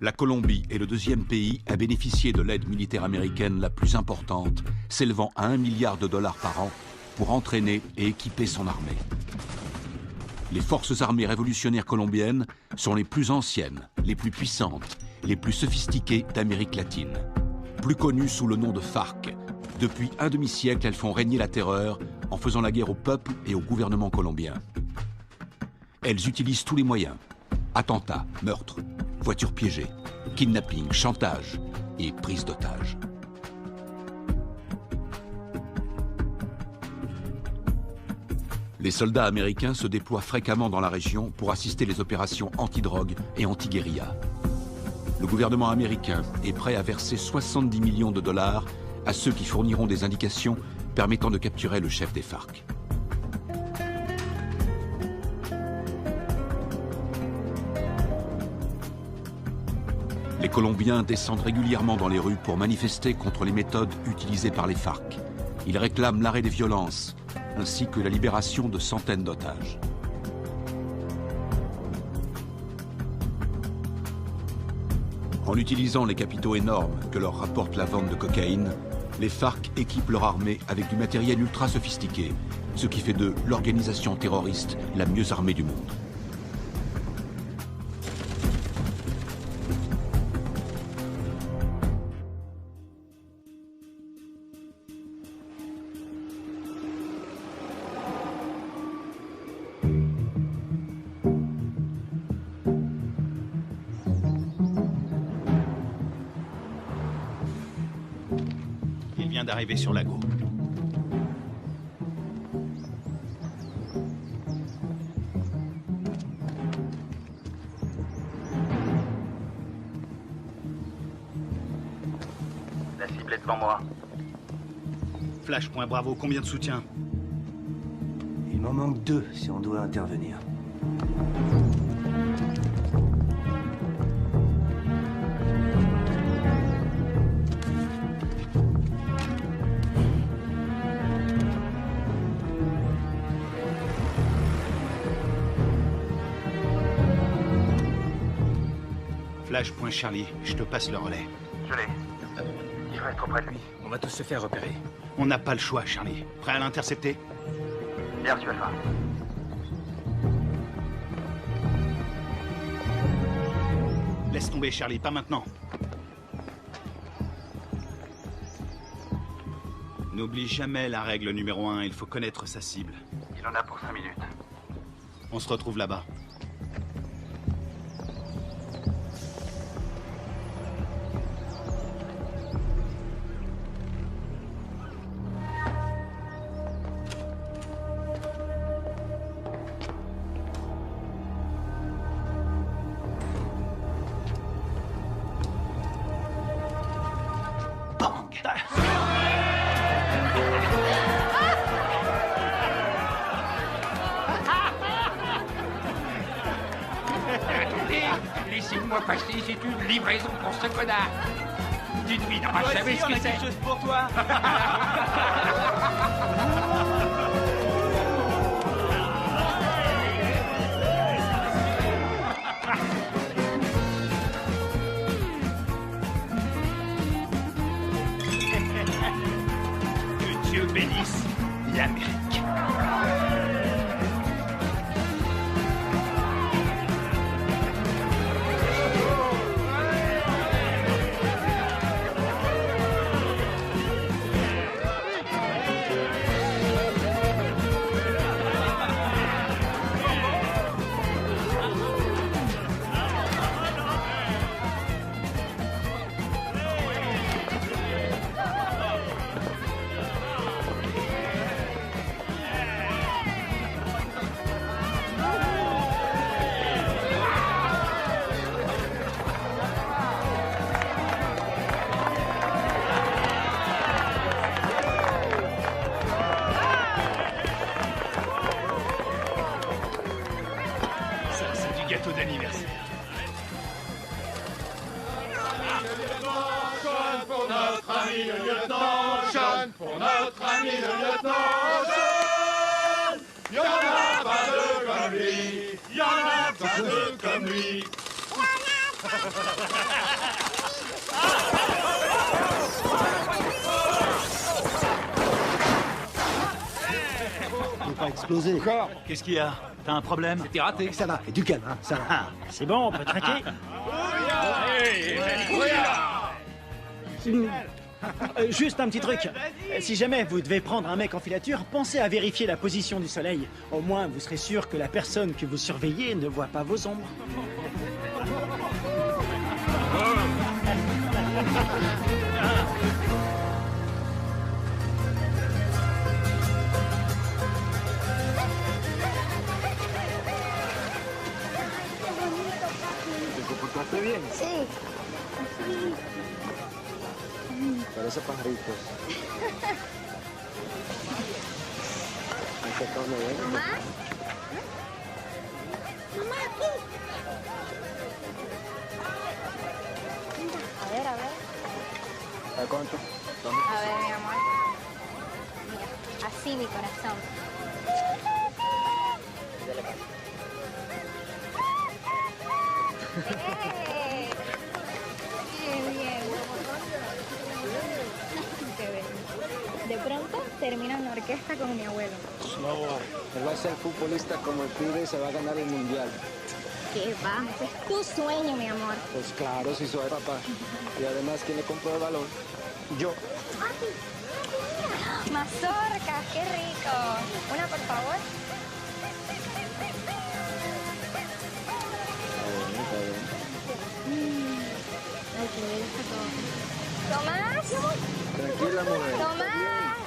La Colombie est le deuxième pays à bénéficier de l'aide militaire américaine la plus importante, s'élevant à 1 milliard de dollars par an pour entraîner et équiper son armée. Les forces armées révolutionnaires colombiennes sont les plus anciennes, les plus puissantes, les plus sophistiquées d'Amérique latine. Plus connues sous le nom de FARC, depuis un demi-siècle, elles font régner la terreur en faisant la guerre au peuple et au gouvernement colombien. Elles utilisent tous les moyens: attentats, meurtres, voitures piégées, kidnapping, chantage et prise d'otages. Les soldats américains se déploient fréquemment dans la région pour assister les opérations anti-drogue et anti-guérilla. Le gouvernement américain est prêt à verser 70 millions de dollars à ceux qui fourniront des indications permettant de capturer le chef des FARC. Les Colombiens descendent régulièrement dans les rues pour manifester contre les méthodes utilisées par les FARC. Ils réclament l'arrêt des violences, ainsi que la libération de centaines d'otages. En utilisant les capitaux énormes que leur rapporte la vente de cocaïne, les FARC équipent leur armée avec du matériel ultra sophistiqué, ce qui fait d'eux l'organisation terroriste la mieux armée du monde. D'arriver sur Lago. La cible est devant moi. Flash, point Bravo, combien de soutien? Il m'en manque 2 si on doit intervenir. Flash, point Charlie, je te passe le relais. Je l'ai. Il faut être auprès de lui. On va tous se faire repérer. On n'a pas le choix, Charlie. Prêt à l'intercepter? Bien reçu, Alpha. Laisse tomber, Charlie, pas maintenant. N'oublie jamais la règle numéro 1, il faut connaître sa cible. Il en a pour 5 minutes. On se retrouve là-bas. Laissez-moi passer, c'est une livraison pour ce connard. Tu devineras jamais ce que c'est. Quelque chose pour toi. Que Dieu bénisse l'Amérique. D'anniversaire. Sean pour notre ami le lieutenant, Sean pour notre ami le lieutenant, Sean. Y'en a pas deux comme lui, y'en a pas deux comme lui. Pas exploser. Encore? Qu'est-ce qu'il y a? T'as un problème? C'était raté. Ça va, et du calme, hein, ça va. Ah, c'est bon, on peut traquer. Juste un petit truc. Si jamais vous devez prendre un mec en filature, pensez à vérifier la position du soleil. Au moins, vous serez sûr que la personne que vous surveillez ne voit pas vos ombres. ¿Te bien? Sí. Parece pajaritos. Mamá. Mamá, aquí. A ver, a ver. ¿A cuánto? A ver, mi amor. Mira, así mi corazón. ¡Eh! ¡Qué bien! ¡Qué bien! De pronto termino en la orquesta con mi abuelo. No, él va a ser futbolista como el pibe y se va a ganar el mundial. ¿Qué va? Ese es tu sueño, mi amor. Pues claro, si soy papá. Y además, ¿quién le compró el balón? Yo. Mazorcas, qué rico. Una, por favor. Ay, qué bien está todo. ¡Tomás! Tranquila, mujer. ¡Tomás!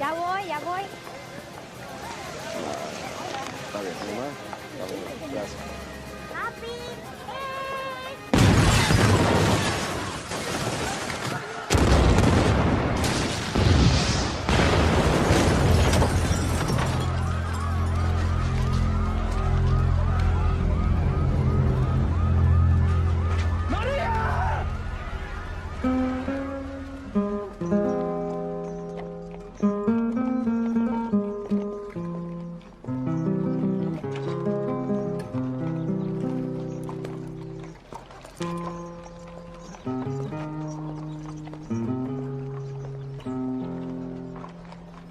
Ya voy, ya voy. Está bien, mamá. Está bien, gracias. ¡Papi!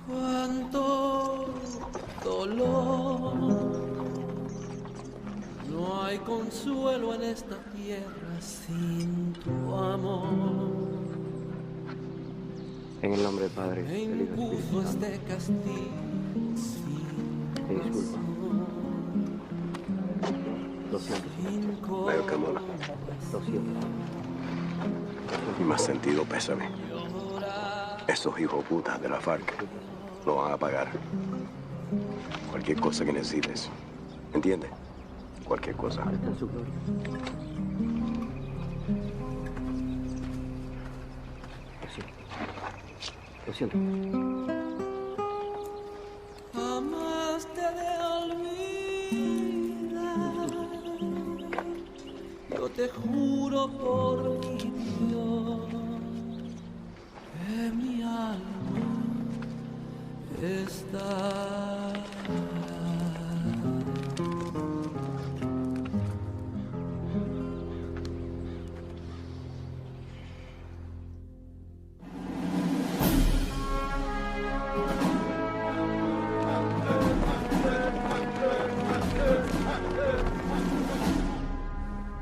Cuánto dolor, no hay consuelo en esta tierra sin tu amor. En el nombre del Padre, Me del Hijo y del impuso Espíritu Santo. este castigo sin Te disculpa. Lo siento. sin Veo que mola. Lo siento. Y más sentido pésame. Esos hijos putas de la FARC lo van a pagar. Cualquier cosa que necesites. ¿Entiendes? Cualquier cosa. Está en su gloria. Lo siento. jamás te de olvidar. Yo te juro por mi Dios que mi alma está.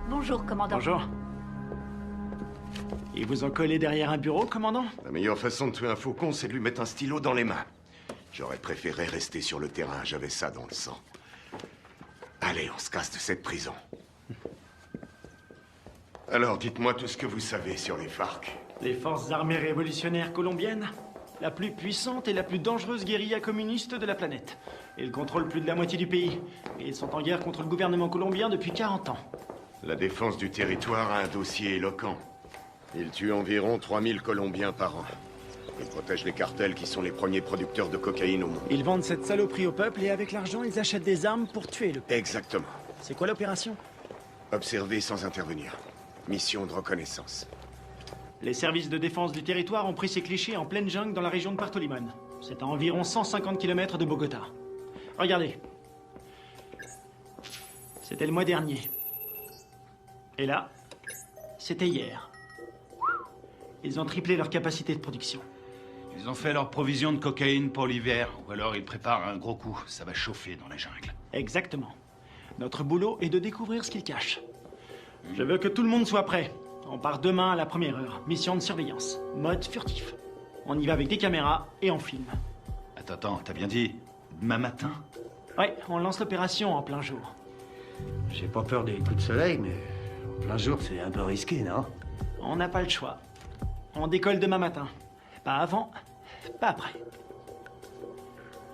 Bonjour, commandant. Bonjour. Ils vous ont collé derrière un bureau, commandant? La meilleure façon de tuer un faucon, c'est de lui mettre un stylo dans les mains. J'aurais préféré rester sur le terrain, j'avais ça dans le sang. Allez, on se casse de cette prison. Alors, dites-moi tout ce que vous savez sur les FARC. Les forces armées révolutionnaires colombiennes, la plus puissante et la plus dangereuse guérilla communiste de la planète. Ils contrôlent plus de la moitié du pays. Et ils sont en guerre contre le gouvernement colombien depuis 40 ans. La défense du territoire a un dossier éloquent. Ils tuent environ 3000 Colombiens par an. Ils protègent les cartels qui sont les premiers producteurs de cocaïne au monde. Ils vendent cette saloperie au peuple et avec l'argent, ils achètent des armes pour tuer le peuple. Exactement. C'est quoi l'opération? Observer sans intervenir. Mission de reconnaissance. Les services de défense du territoire ont pris ces clichés en pleine jungle dans la région de Puerto Limón. C'est à environ 150 km de Bogota. Regardez. C'était le mois dernier. Et là, c'était hier. Ils ont triplé leur capacité de production. Ils ont fait leur provision de cocaïne pour l'hiver, ou alors ils préparent un gros coup. Ça va chauffer dans la jungle. Exactement. Notre boulot est de découvrir ce qu'ils cachent. Je veux que tout le monde soit prêt. On part demain à la première heure. Mission de surveillance. Mode furtif. On y va avec des caméras et on filme. Attends, t'as bien dit demain matin? Ouais, on lance l'opération en plein jour. J'ai pas peur des coups de soleil, mais en plein jour, c'est un peu risqué, non? On n'a pas le choix. On décolle demain matin. Pas avant, pas après.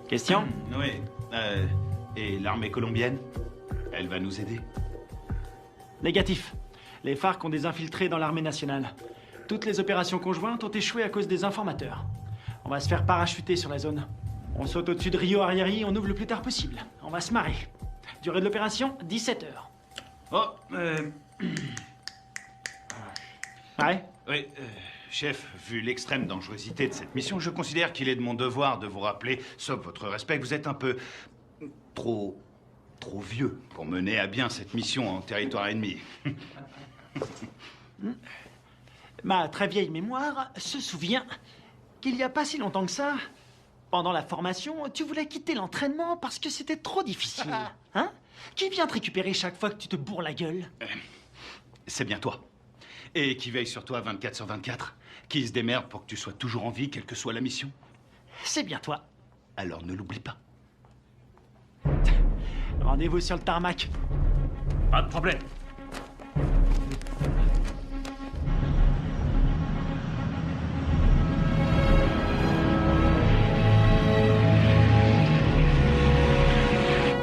Question? Oui. Et l'armée colombienne? Elle va nous aider? Négatif. Les FARC ont des infiltrés dans l'armée nationale. Toutes les opérations conjointes ont échoué à cause des informateurs. On va se faire parachuter sur la zone. On saute au-dessus de Rio Arrieri, on ouvre le plus tard possible. On va se marrer. Durée de l'opération, 17 heures. Oh, Ouais? Oui, chef, vu l'extrême dangerosité de cette mission, je considère qu'il est de mon devoir de vous rappeler, sauf votre respect, que vous êtes un peu trop vieux pour mener à bien cette mission en territoire ennemi. Ma très vieille mémoire se souvient qu'il n'y a pas si longtemps que ça, pendant la formation, tu voulais quitter l'entraînement parce que c'était trop difficile. Hein? Qui vient te récupérer chaque fois que tu te bourres la gueule? C'est bien toi. Et qui veille sur toi 24 sur 24. Qui se démerde pour que tu sois toujours en vie, quelle que soit la mission. C'est bien toi. Alors ne l'oublie pas. Rendez-vous sur le tarmac. Pas de problème.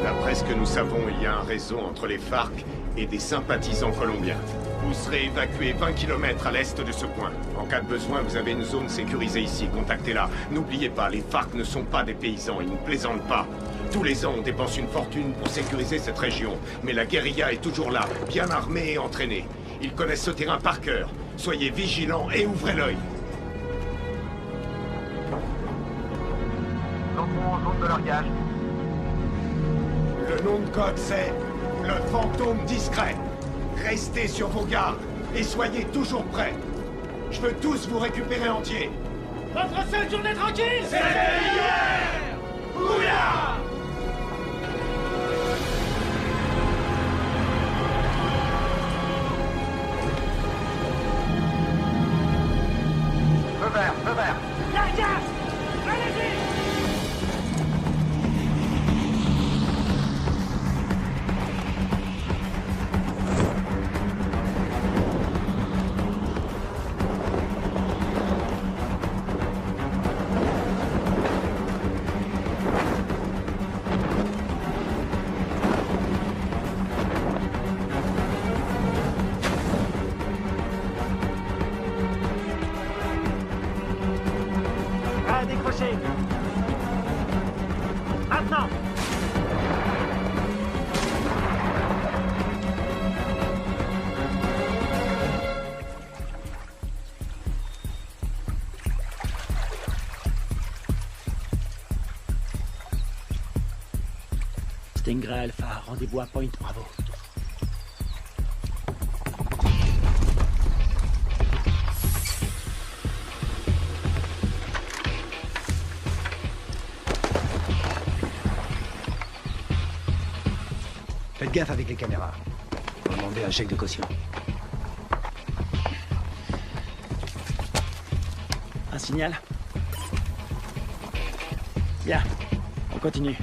D'après ce que nous savons, il y a un réseau entre les FARC et des sympathisants colombiens. Vous serez évacué 20 km à l'est de ce point. En cas de besoin, vous avez une zone sécurisée ici. Contactez-la. N'oubliez pas, les FARC ne sont pas des paysans. Ils ne plaisantent pas. Tous les ans, on dépense une fortune pour sécuriser cette région. Mais la guérilla est toujours là, bien armée et entraînée. Ils connaissent ce terrain par cœur. Soyez vigilants et ouvrez l'œil. Entrons en zone de largage. Le nom de code, c'est le fantôme discret. Restez sur vos gardes et soyez toujours prêts. Je veux tous vous récupérer entiers. Votre seule journée tranquille, C'était hier! Bouillard! Feu vert, feu vert. Largage! Allez-y! À décrocher. Maintenant. Stingray Alpha, rendez-vous à Point Bravo. Faites gaffe avec les caméras. Faut demander un chèque de caution. Un signal? Bien, on continue.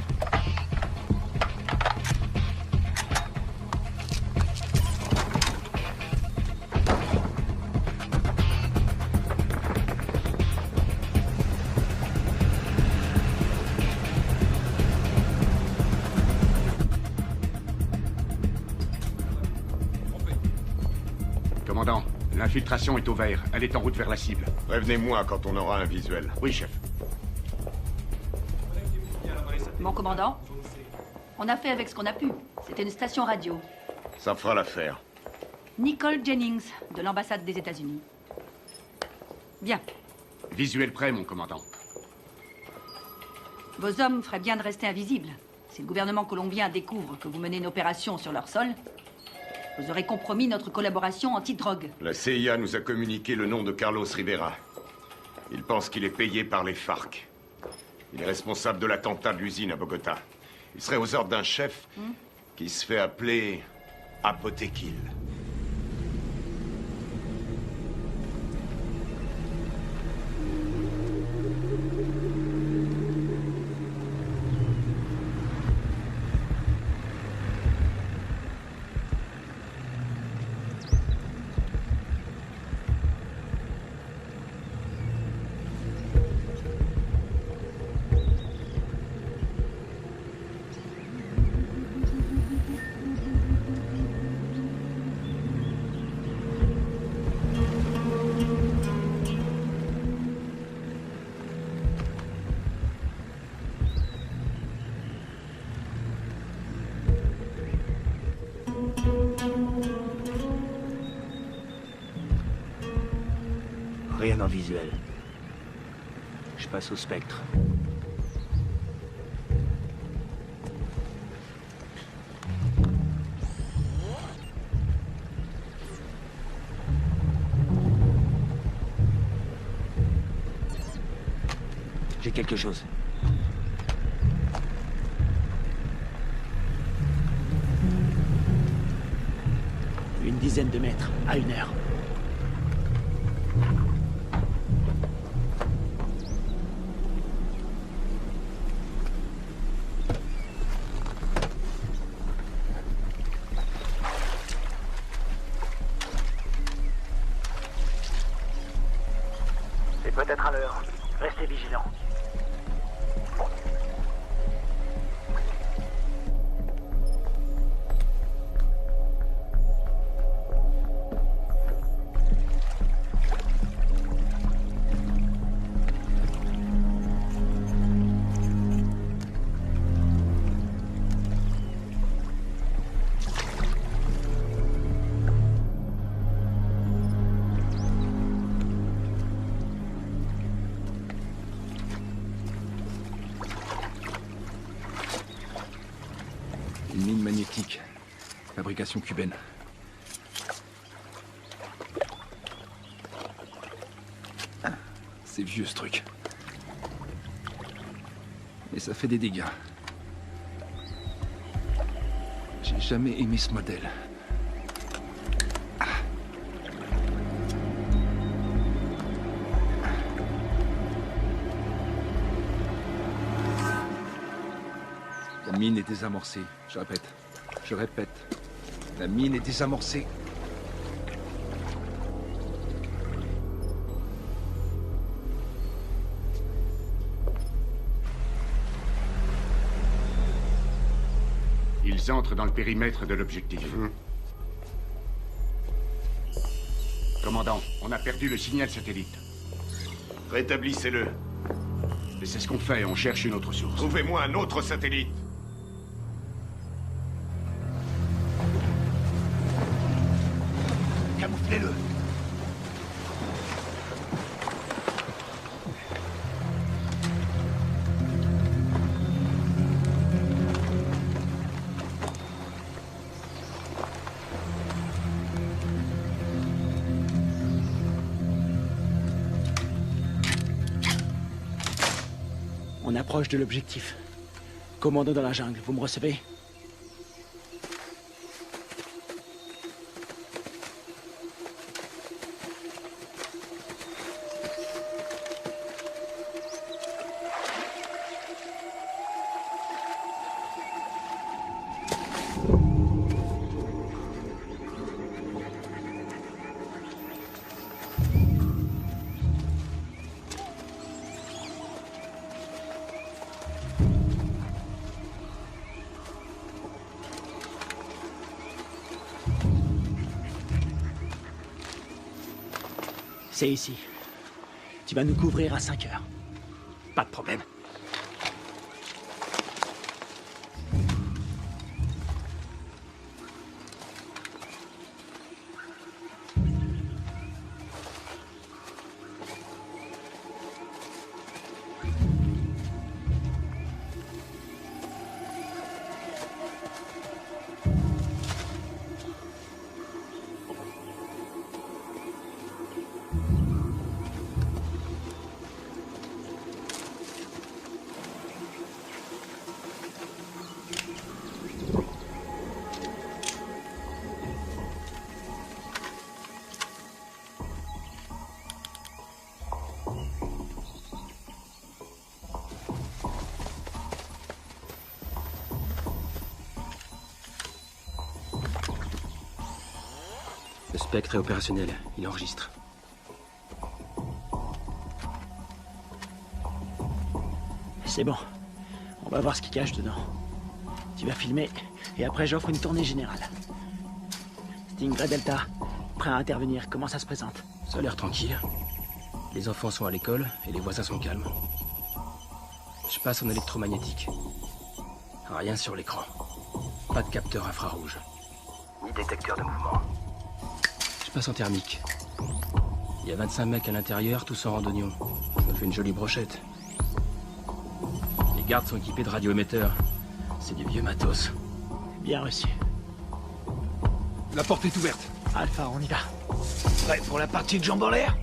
Commandant, l'infiltration est au vert. Elle est en route vers la cible. Prévenez-moi quand on aura un visuel. Oui, chef. Mon commandant, on a fait avec ce qu'on a pu. C'était une station radio. Ça fera l'affaire. Nicole Jennings, de l'ambassade des États-Unis. Bien. Visuel prêt, mon commandant. Vos hommes feraient bien de rester invisibles. Si le gouvernement colombien découvre que vous menez une opération sur leur sol, Vous aurez compromis notre collaboration anti-drogue. La CIA nous a communiqué le nom de Carlos Rivera. Il pense qu'il est payé par les FARC. Il est responsable de l'attentat de l'usine à Bogota. Il serait aux ordres d'un chef qui se fait appeler Apothéquil. Rien en visuel. Je passe au spectre. J'ai quelque chose. Une dizaine de mètres, à 1 heure. C'est peut-être à l'heure. Restez vigilants. Une mine magnétique. Fabrication cubaine. Ah, c'est vieux ce truc. Et ça fait des dégâts. J'ai jamais aimé ce modèle. La mine est désamorcée. Je répète. Je répète. La mine est désamorcée. Ils entrent dans le périmètre de l'objectif. Commandant, on a perdu le signal satellite. Rétablissez-le. Et c'est ce qu'on fait, on cherche une autre source. Trouvez-moi un autre satellite. Camouflez-le. On approche de l'objectif. Commando dans la jungle, vous me recevez? C'est ici. Tu vas nous couvrir à 5 heures. Pas de problème. Le spectre est opérationnel. Il enregistre. C'est bon. On va voir ce qu'il cache dedans. Tu vas filmer, et après j'offre une tournée générale. Stingray Delta, prêt à intervenir. Comment ça se présente? Ça a l'air tranquille. Les enfants sont à l'école, et les voisins sont calmes. Je passe en électromagnétique. Rien sur l'écran. Pas de capteur infrarouge. Ni détecteur de mouvement. Je passe en thermique. Il y a 25 mecs à l'intérieur, tous en randonnion. Ça fait une jolie brochette. Les gardes sont équipés de radioémetteurs. C'est du vieux matos. Bien reçu. La porte est ouverte. Alpha, on y va. Prêt pour la partie de jambes en l'air?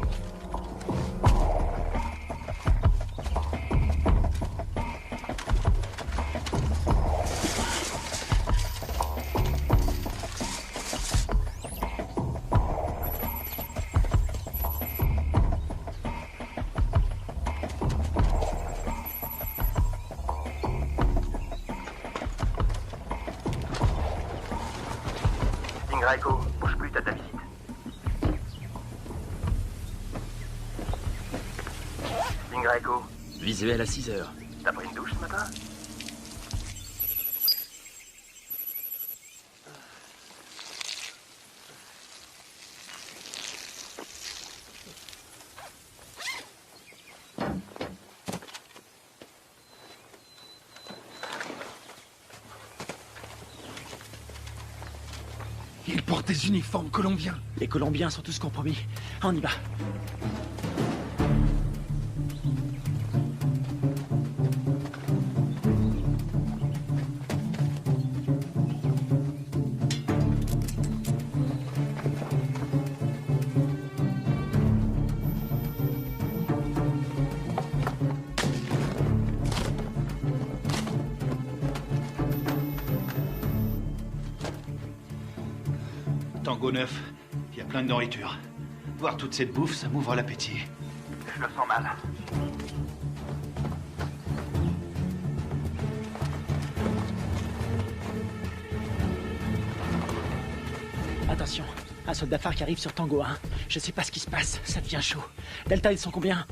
Echo, bouge plus, t'as de la visite. Stingray Echo. Visuel à 6 heures. T'as pris une douche ce matin? Ils portent des uniformes colombiens. Les Colombiens sont tous compromis. On y va. Tango 9, il y a plein de nourriture. Voir toute cette bouffe, ça m'ouvre l'appétit. Je le sens mal. Attention, un soldat phare qui arrive sur Tango 1. Je sais pas ce qui se passe, ça devient chaud. Delta, ils sont combien?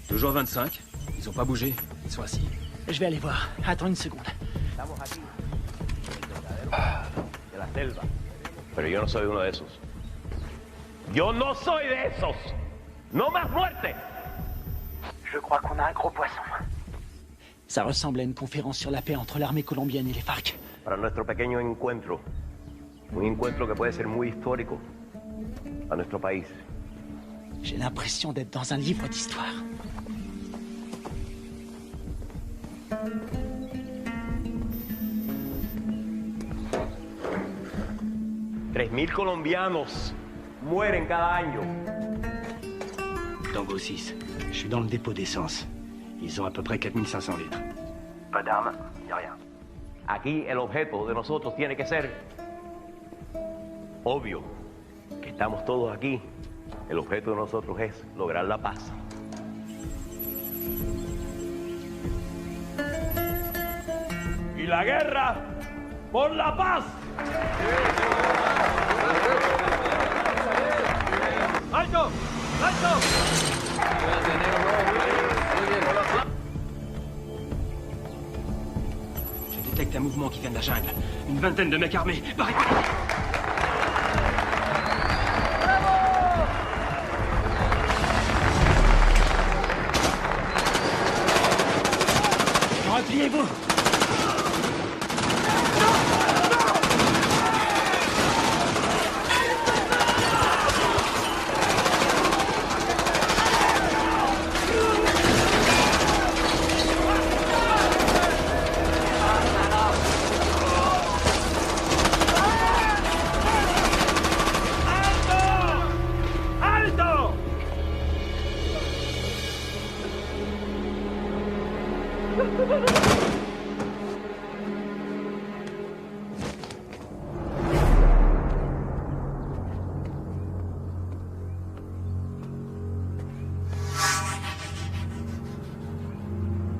Toujours 25. Ils ont pas bougé. Ils sont assis. Je vais aller voir. Attends une seconde. De la selva. Pero yo no soy uno de esos. Yo no soy de esos. No más muerte. Je crois qu'on a un gros poisson. Ça ressemble à une conférence sur la paix entre l'armée colombienne et les FARC. Para nuestro pequeño encuentro. Un encuentro que puede ser muy histórico a nuestro país. J'ai l'impression d'être dans un livre d'histoire. $3,000 colombianos mueren cada año. Tango 6, je suis dans le dépôt d'essence. Ils ont à peu près 4500 litres. Pas d'armes, y a rien. Aquí el objeto de nosotros tiene que ser obvio. Que estamos todos aquí. El objeto de nosotros es lograr la paz. Y la guerra por la paz. ¡Alto! ¡Alto! Je détecte un mouvement qui vient de la jungle. Une vingtaine de mecs armés. Barricade! Repliez-vous!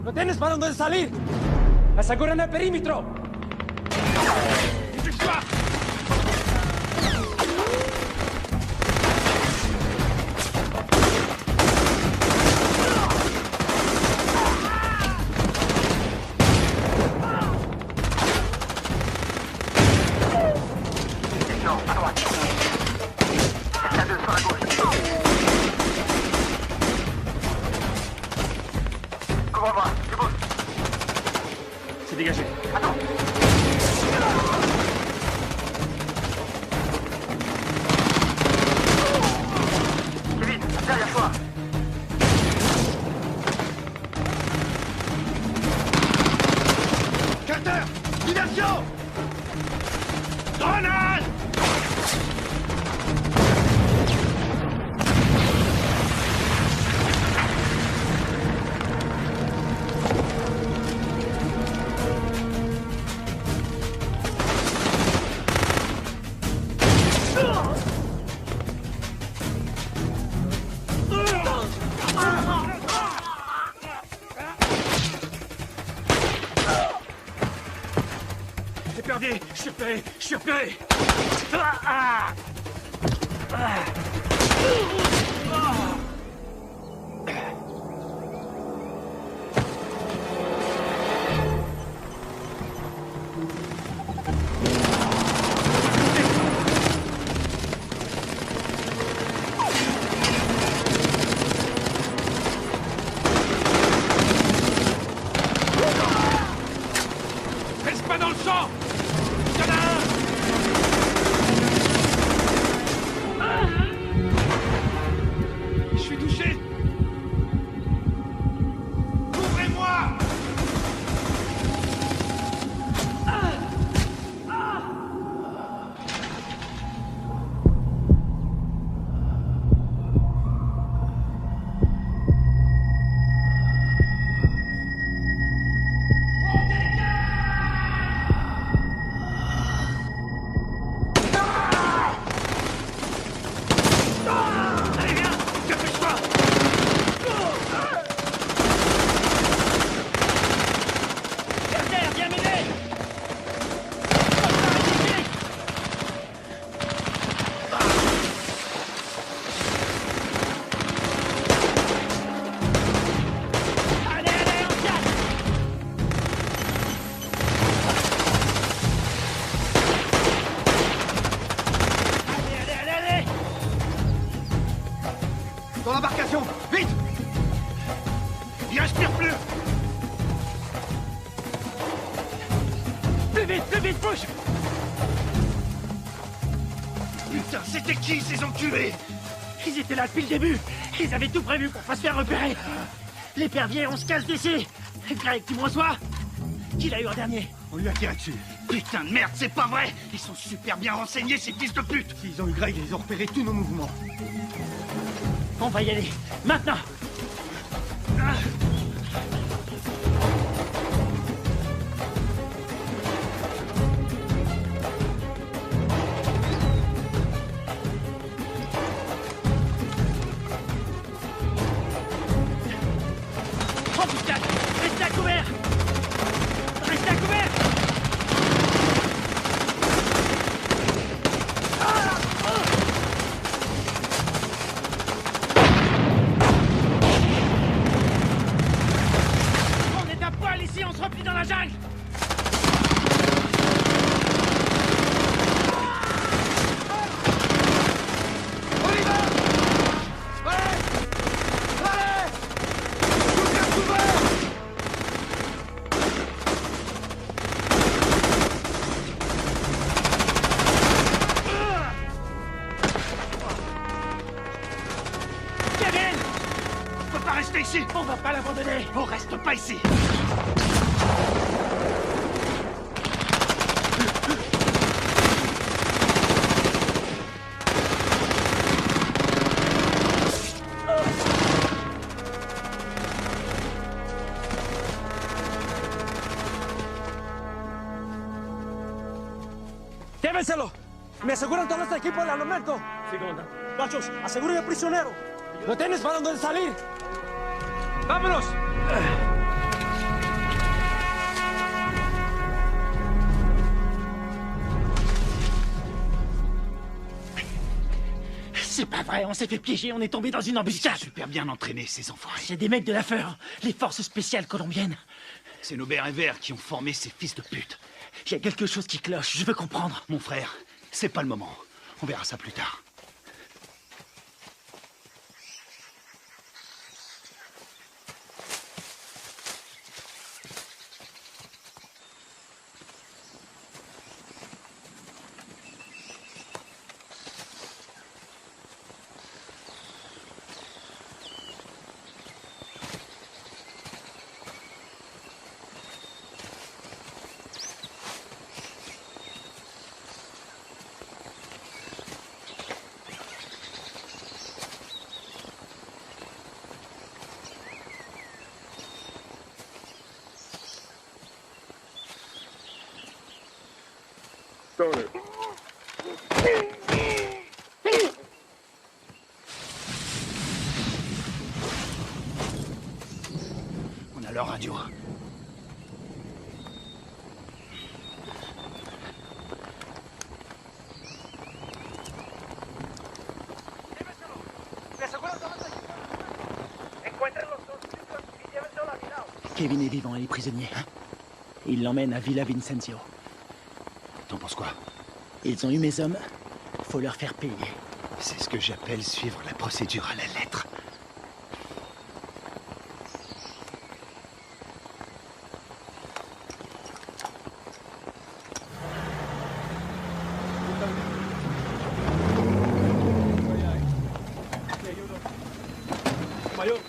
¡No tienes para dónde salir! ¡Aseguren el perímetro! J'ai perdu. Je suis repéré. Je suis repéré. Reste pas dans le champ. Il y en a un. Je suis touché. Ouvrez-moi. Allez, viens. Dépêche-toi. Berger, viens m'aider. Allez, allez, on casse. Allez, allez, allez, allez. Dans l'embarcation, vite. Il respire plus. Plus vite, bouge. Putain, c'était qui ces enculés? Ils étaient là depuis le début. Ils avaient tout prévu pour pas se faire repérer. L'épervier, on se casse d'ici. Greg, tu me reçois? Qui l'a eu en dernier? On lui a tiré dessus. Putain de merde, c'est pas vrai. Ils sont super bien renseignés, ces fils de pute. S'ils ont eu Greg, ils ont repéré tous nos mouvements. On va y aller. Maintenant. Oh putain! Restez à couvert! Restez à couvert! On est à poil ici, on se replie dans la jungle! On y va! Allez! Allez! Tout bien couvert! Kevin! On peut pas rester ici! On va pas l'abandonner! On reste pas ici! ¡Llévenselo! ¿Me aseguran todo este equipo del armamento? Sí, comandante. Gachos, aseguren al prisionero. ¿Lo tienes para dónde salir? ¡Vámonos! C'est pas vrai, on s'est fait piéger, on est tombé dans une embuscade. Super bien entraînés, ces enfoirés. C'est des mecs de la FEUR, les forces spéciales colombiennes. C'est nos bérets verts qui ont formé ces fils de pute. Il y a quelque chose qui cloche, je veux comprendre. Mon frère, c'est pas le moment. On verra ça plus tard. Stoner. leur radio. Kevin est vivant et est prisonnier. Ils l'emmènent à Villa Vincenzio. T'en penses quoi? Ils ont eu mes hommes. Faut leur faire payer. C'est ce que j'appelle suivre la procédure à la lettre. Mayor,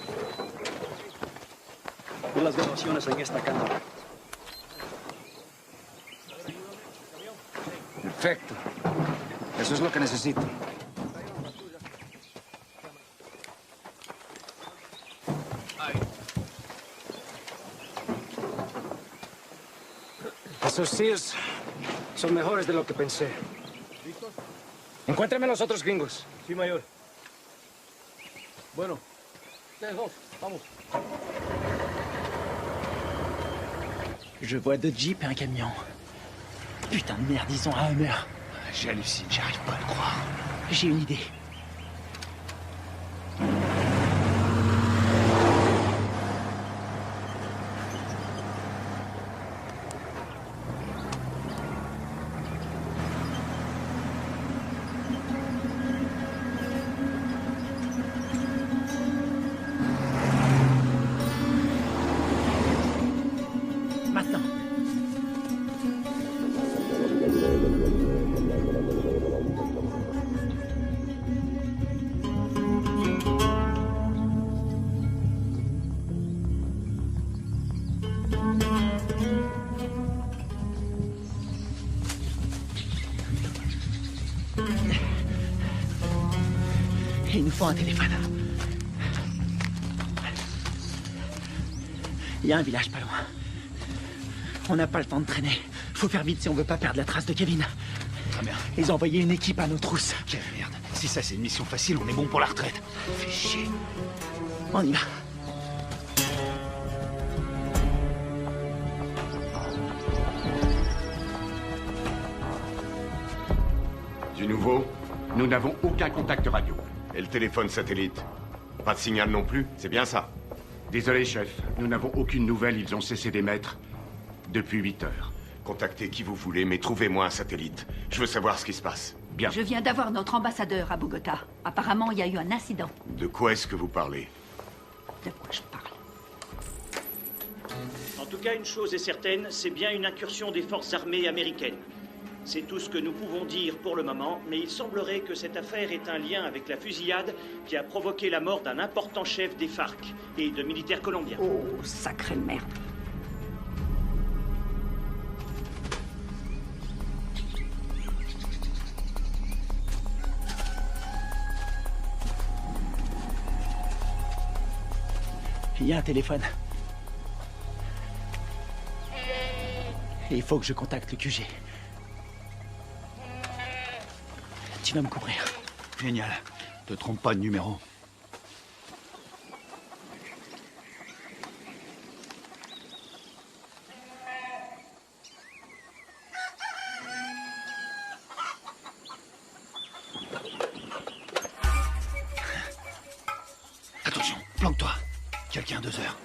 vi las grabaciones en esta cámara. Perfecto. Eso es lo que necesito. Esos Sears son mejores de lo que pensé. Encuéntrame a los otros gringos. Sí, mayor. Bueno, ustedes dos, vamos. Je vois deux jeeps et un camion. Putain de merde, ils ont un Hummer. J'hallucine, j'arrive pas à le croire. J'ai une idée. Maintenant. Il nous faut un téléphone. Il y a un village pas loin. On n'a pas le temps de traîner. Faut faire vite si on veut pas perdre la trace de Kevin. Très bien. Ils ont envoyé une équipe à nos trousses. Quelle merde. Si ça c'est une mission facile, on est bon pour la retraite. Fais chier. On y va. Du nouveau? Nous n'avons aucun contact radio. Et le téléphone satellite? Pas de signal non plus, c'est bien ça? Désolé, chef. Nous n'avons aucune nouvelle. Ils ont cessé d'émettre depuis 8 heures. Contactez qui vous voulez, mais trouvez-moi un satellite. Je veux savoir ce qui se passe. Bien. Je viens d'avoir notre ambassadeur à Bogota. Apparemment, il y a eu un incident. De quoi est-ce que vous parlez? De quoi je parle? En tout cas, une chose est certaine, c'est bien une incursion des forces armées américaines. C'est tout ce que nous pouvons dire pour le moment, mais il semblerait que cette affaire ait un lien avec la fusillade qui a provoqué la mort d'un important chef des FARC et de militaires colombiens. Oh, sacrée merde. Il y a un téléphone. Et il faut que je contacte le QG. Tu vas me couvrir. Génial. Te trompe pas de numéro. Attention, planque-toi. Quelqu'un à 2 heures.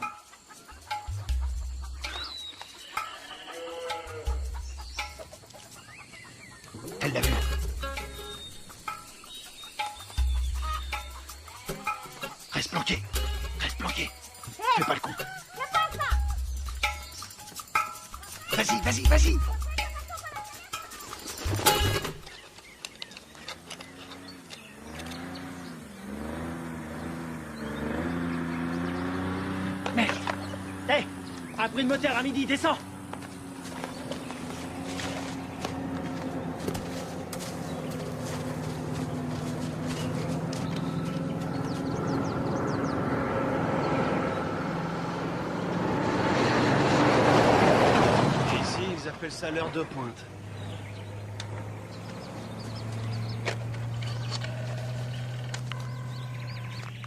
Elle l'a vu. Reste planqué. Reste planqué. Fais pas le con. Vas-y, vas-y, vas-y. Mec. Hé, un bruit de moteur à midi, descends. Ici, ils appellent ça l'heure de pointe.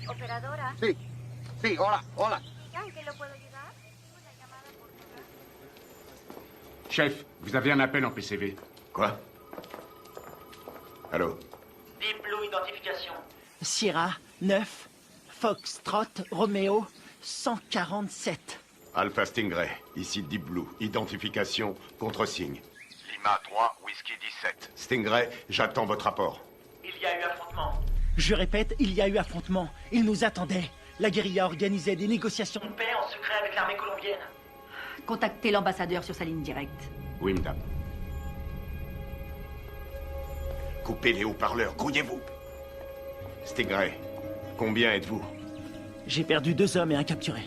Operadora. Sí, sí, hola, hola. ¿En qué lo puedo ayudar? Chef, vous avez un appel en PCV. Quoi? Allô? Deep Blue Identification. Sierra 9, Foxtrot, Romeo 147. Alpha Stingray, ici Deep Blue. Identification, contre-signe. Lima 3, Whisky 17. Stingray, j'attends votre rapport. Il y a eu affrontement. Je répète, il y a eu affrontement. Ils nous attendaient. La guérilla organisait des négociations de paix en secret avec l'armée colombienne. Contactez l'ambassadeur sur sa ligne directe. Oui, madame. Coupez les haut-parleurs, grouillez-vous. Stingray, combien êtes-vous? J'ai perdu 2 hommes et un capturé.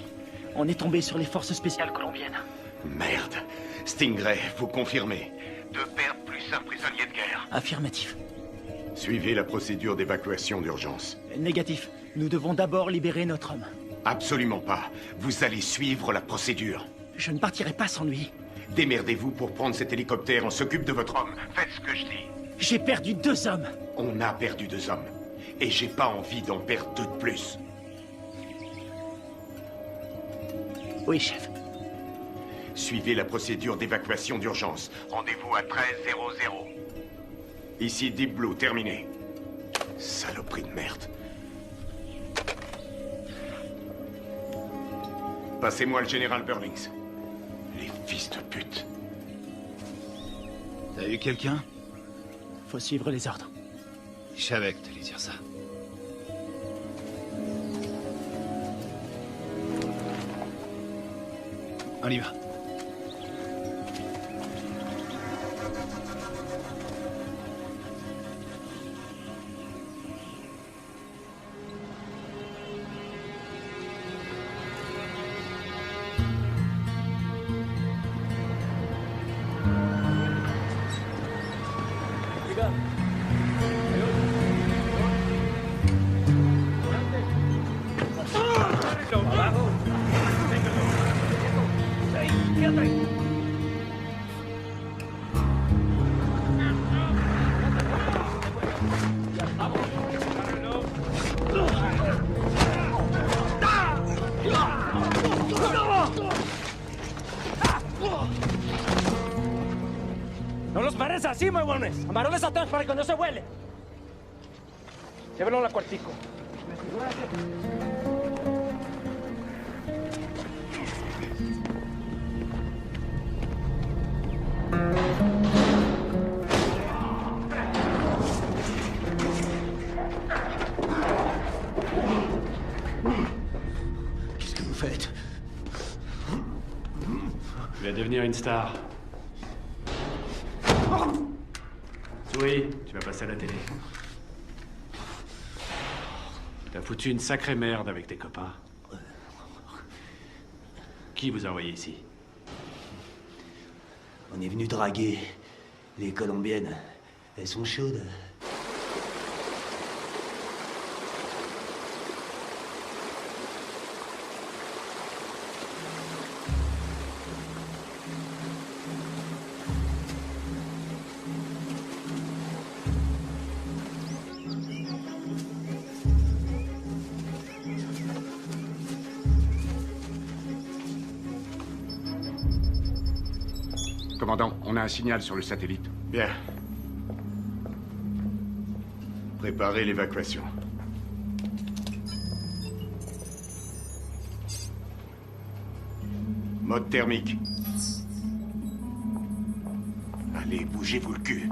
On est tombé sur les forces spéciales colombiennes. Merde. Stingray, vous confirmez? 2 pertes plus un prisonnier de guerre. Affirmatif. Suivez la procédure d'évacuation d'urgence. Négatif. Nous devons d'abord libérer notre homme. Absolument pas. Vous allez suivre la procédure. Je ne partirai pas sans lui. Démerdez-vous pour prendre cet hélicoptère. On s'occupe de votre homme. Faites ce que je dis. J'ai perdu 2 hommes. On a perdu 2 hommes. Et j'ai pas envie d'en perdre 2 de plus. Oui, chef. Suivez la procédure d'évacuation d'urgence. Rendez-vous à 13:00. Ici Deep Blue, terminé. Saloperie de merde. Passez-moi le général Burlings. Les fils de pute. T'as eu quelqu'un? Faut suivre les ordres. Je savais que t'allais dire ça. On y va. No los pares así, huevones. Amarones atrás para que no se vuele. Llévenlo a la cuartico. Qu'est-ce que vous faites? Tu vas devenir une star. Oui, tu vas passer à la télé. T'as foutu une sacrée merde avec tes copains. Qui vous a envoyé ici? On est venu draguer les Colombiennes. Elles sont chaudes. Commandant, on a un signal sur le satellite. Bien. Préparez l'évacuation. Mode thermique. Allez, bougez-vous le cul.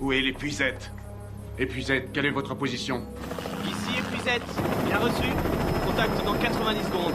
Où est l'épuisette? Épuisette, quelle est votre position? Ici épuisette. Bien reçu. Contact dans 90 secondes.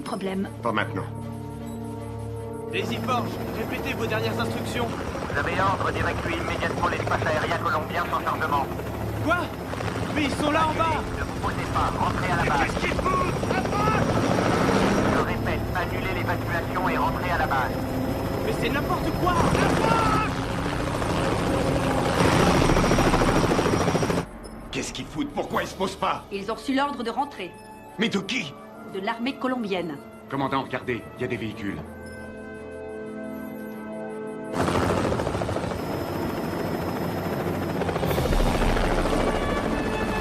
Problème. Pas maintenant. Daisy Forge, répétez vos dernières instructions. Vous avez ordre d'évacuer immédiatement l'espace aérien colombien sans chargement. Quoi? Mais ils sont là en bas! Ne vous posez pas, rentrez à la base. Qu'est-ce qu'ils foutent? Je répète, annulez l'évacuation et rentrez à la base. Mais c'est n'importe quoi! Qu'est-ce qu'ils foutent? Pourquoi ils se posent pas? Ils ont reçu l'ordre de rentrer. Mais de qui? De l'armée colombienne. Commandant, regardez, il y a des véhicules.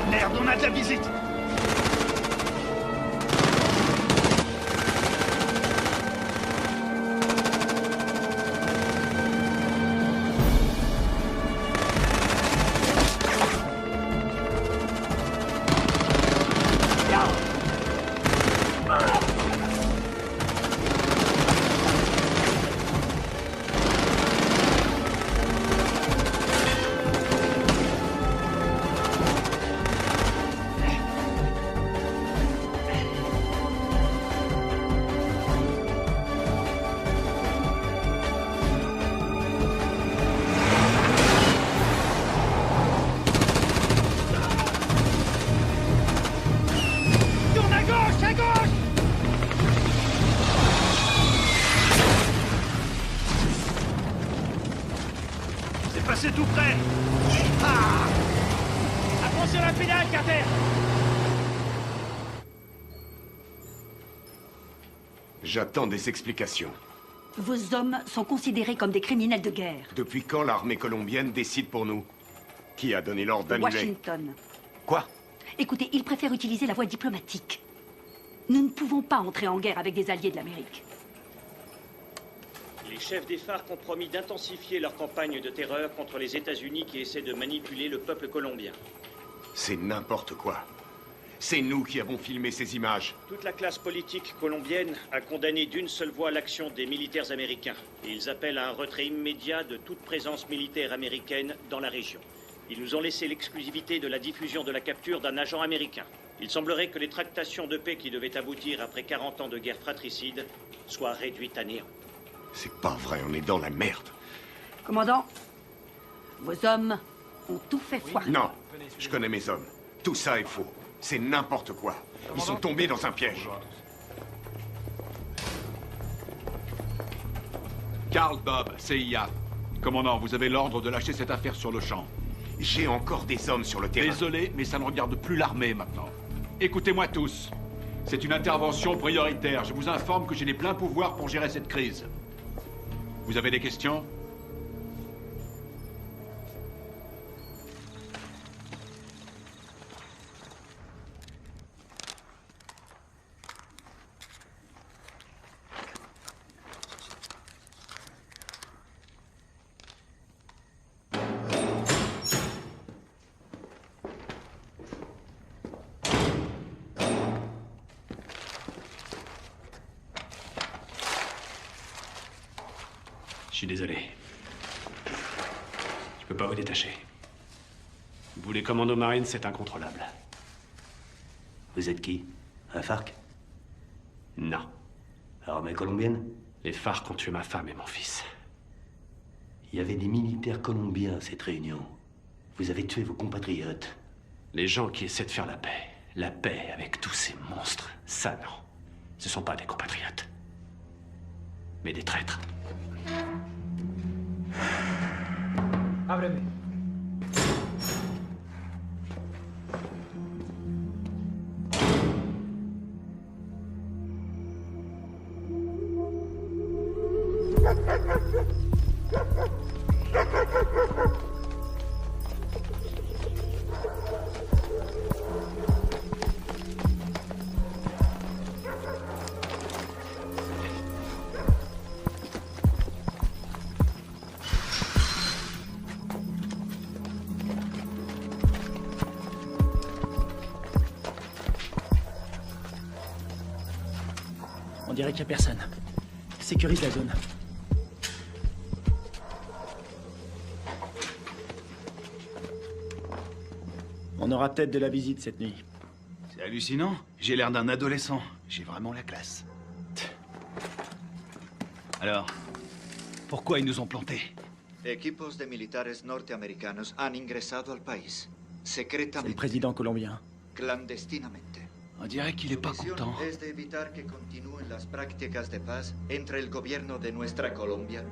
Merde, on a de la visite! C'est tout près. Ah! Attention à la pédale, Carter! J'attends des explications. Vos hommes sont considérés comme des criminels de guerre. Depuis quand l'armée colombienne décide pour nous? Qui a donné l'ordre d'annuler? Washington. Quoi? Écoutez, ils préfèrent utiliser la voie diplomatique. Nous ne pouvons pas entrer en guerre avec des alliés de l'Amérique. Les chefs des FARC ont promis d'intensifier leur campagne de terreur contre les États-Unis qui essaient de manipuler le peuple colombien. C'est n'importe quoi. C'est nous qui avons filmé ces images. Toute la classe politique colombienne a condamné d'une seule voix l'action des militaires américains. Et ils appellent à un retrait immédiat de toute présence militaire américaine dans la région. Ils nous ont laissé l'exclusivité de la diffusion de la capture d'un agent américain. Il semblerait que les tractations de paix qui devaient aboutir après 40 ans de guerre fratricide soient réduites à néant. C'est pas vrai, on est dans la merde. Commandant, vos hommes ont tout fait foirer. Non, je connais mes hommes. Tout ça est faux. C'est n'importe quoi. Ils sont tombés dans un piège. Carl Bob, CIA. Commandant, vous avez l'ordre de lâcher cette affaire sur le champ. J'ai encore des hommes sur le terrain. Désolé, mais ça ne regarde plus l'armée maintenant. Écoutez-moi tous. C'est une intervention prioritaire. Je vous informe que j'ai les pleins pouvoirs pour gérer cette crise. Vous avez des questions? Je suis désolé. Je peux pas vous détacher. Vous, les commandos marines, c'est incontrôlable. Vous êtes qui? Un FARC? Non. Armée colombienne? Les FARC ont tué ma femme et mon fils. Il y avait des militaires colombiens à cette réunion. Vous avez tué vos compatriotes. Les gens qui essaient de faire la paix avec tous ces monstres, ça non. Ce sont pas des compatriotes. Mais des traîtres. Ábreme. On dirait qu'il n'y a personne. Sécurise la zone. On aura peut-être de la visite cette nuit. C'est hallucinant. J'ai l'air d'un adolescent. J'ai vraiment la classe. Alors, Pourquoi ils nous ont plantés? Equipos de militares norteamericanos han ingresado al país. C'est le Secretamente. président colombien. Clandestinamente. On dirait qu'il est pas Su misión content. es de evitar que continúen las prácticas de paz entre el gobierno de nuestra Colombia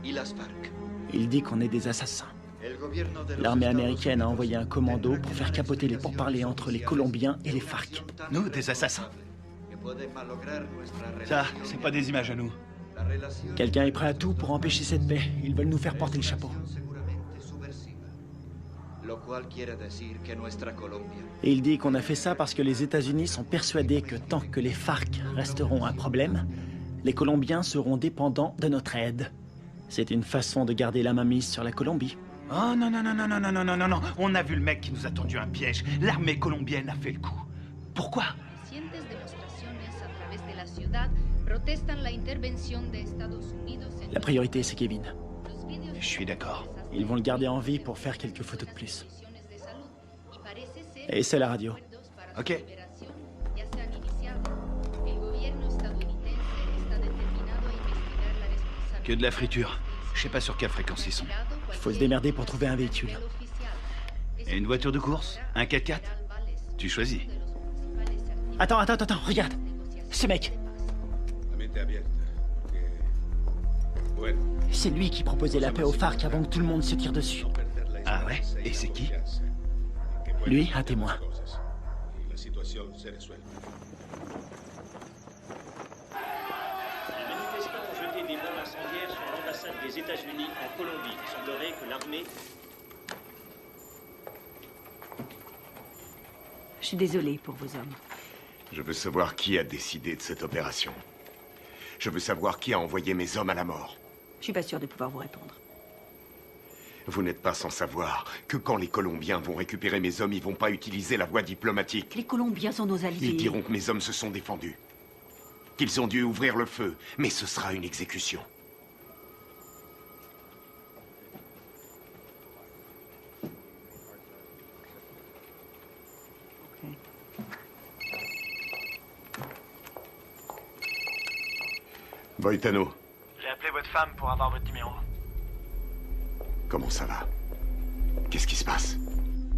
y las FARC. Il dit qu'on est des assassins. El gobierno de los L'armée Estados américaine a envoyé un commando pour faire capoter les pourparlers entre les Colombiens et les FARC. Nous, des assassins? que pueden malograr nuestra Ça, relación c'est pas des images à nous. La relación Quelqu'un est prêt à tout pour empêcher cette paix. Ils veulent nous faire porter le chapeau. seguramente subversiva. Lo cual quiere decir que nuestra Colombia Et il dit qu'on a fait ça parce que les États-Unis sont persuadés que tant que les FARC resteront un problème, les Colombiens seront dépendants de notre aide. C'est une façon de garder la mainmise sur la Colombie. Oh non, non, non, non, non, non, non, non, non, non. On a vu le mec qui nous a tendu un piège. L'armée colombienne a fait le coup. Pourquoi? Recientes demostraciones a través de la ciudad protestan la intervención de Estados Unidos en La priorité, c'est Kevin. Je suis d'accord. Ils vont le garder en vie pour faire quelques photos de plus. de salud y parece ser Et c'est la radio. Ok. ya se han iniciado. El gobierno estadounidense está determinado a investigar la responsabilidad. Que de la friture. Je sais pas sur quelle fréquence ils sont. Il faut se démerder pour trouver un véhicule. Et une voiture de course? Un 4x4? Tu choisis. Attends, regarde. Ce mec, c'est lui qui proposait la paix aux FARC avant que tout le monde se tire dessus. Ah ouais? Et c'est qui? Lui, un témoin. Les manifestants ont jeté des bombes incendiaires sur l'ambassade des États-Unis en Colombie. Il semblerait que l'armée... Je suis désolée pour vos hommes. Je veux savoir qui a décidé de cette opération. Je veux savoir qui a envoyé mes hommes à la mort. Je suis pas sûre de pouvoir vous répondre. Vous n'êtes pas sans savoir que quand les Colombiens vont récupérer mes hommes, ils vont pas utiliser la voie diplomatique. Les Colombiens sont nos alliés. Ils diront que mes hommes se sont défendus. Qu'ils ont dû ouvrir le feu, mais ce sera une exécution. Boitano, J'ai appelé votre femme pour avoir votre numéro. comment ça va? Qu'est-ce qui se passe?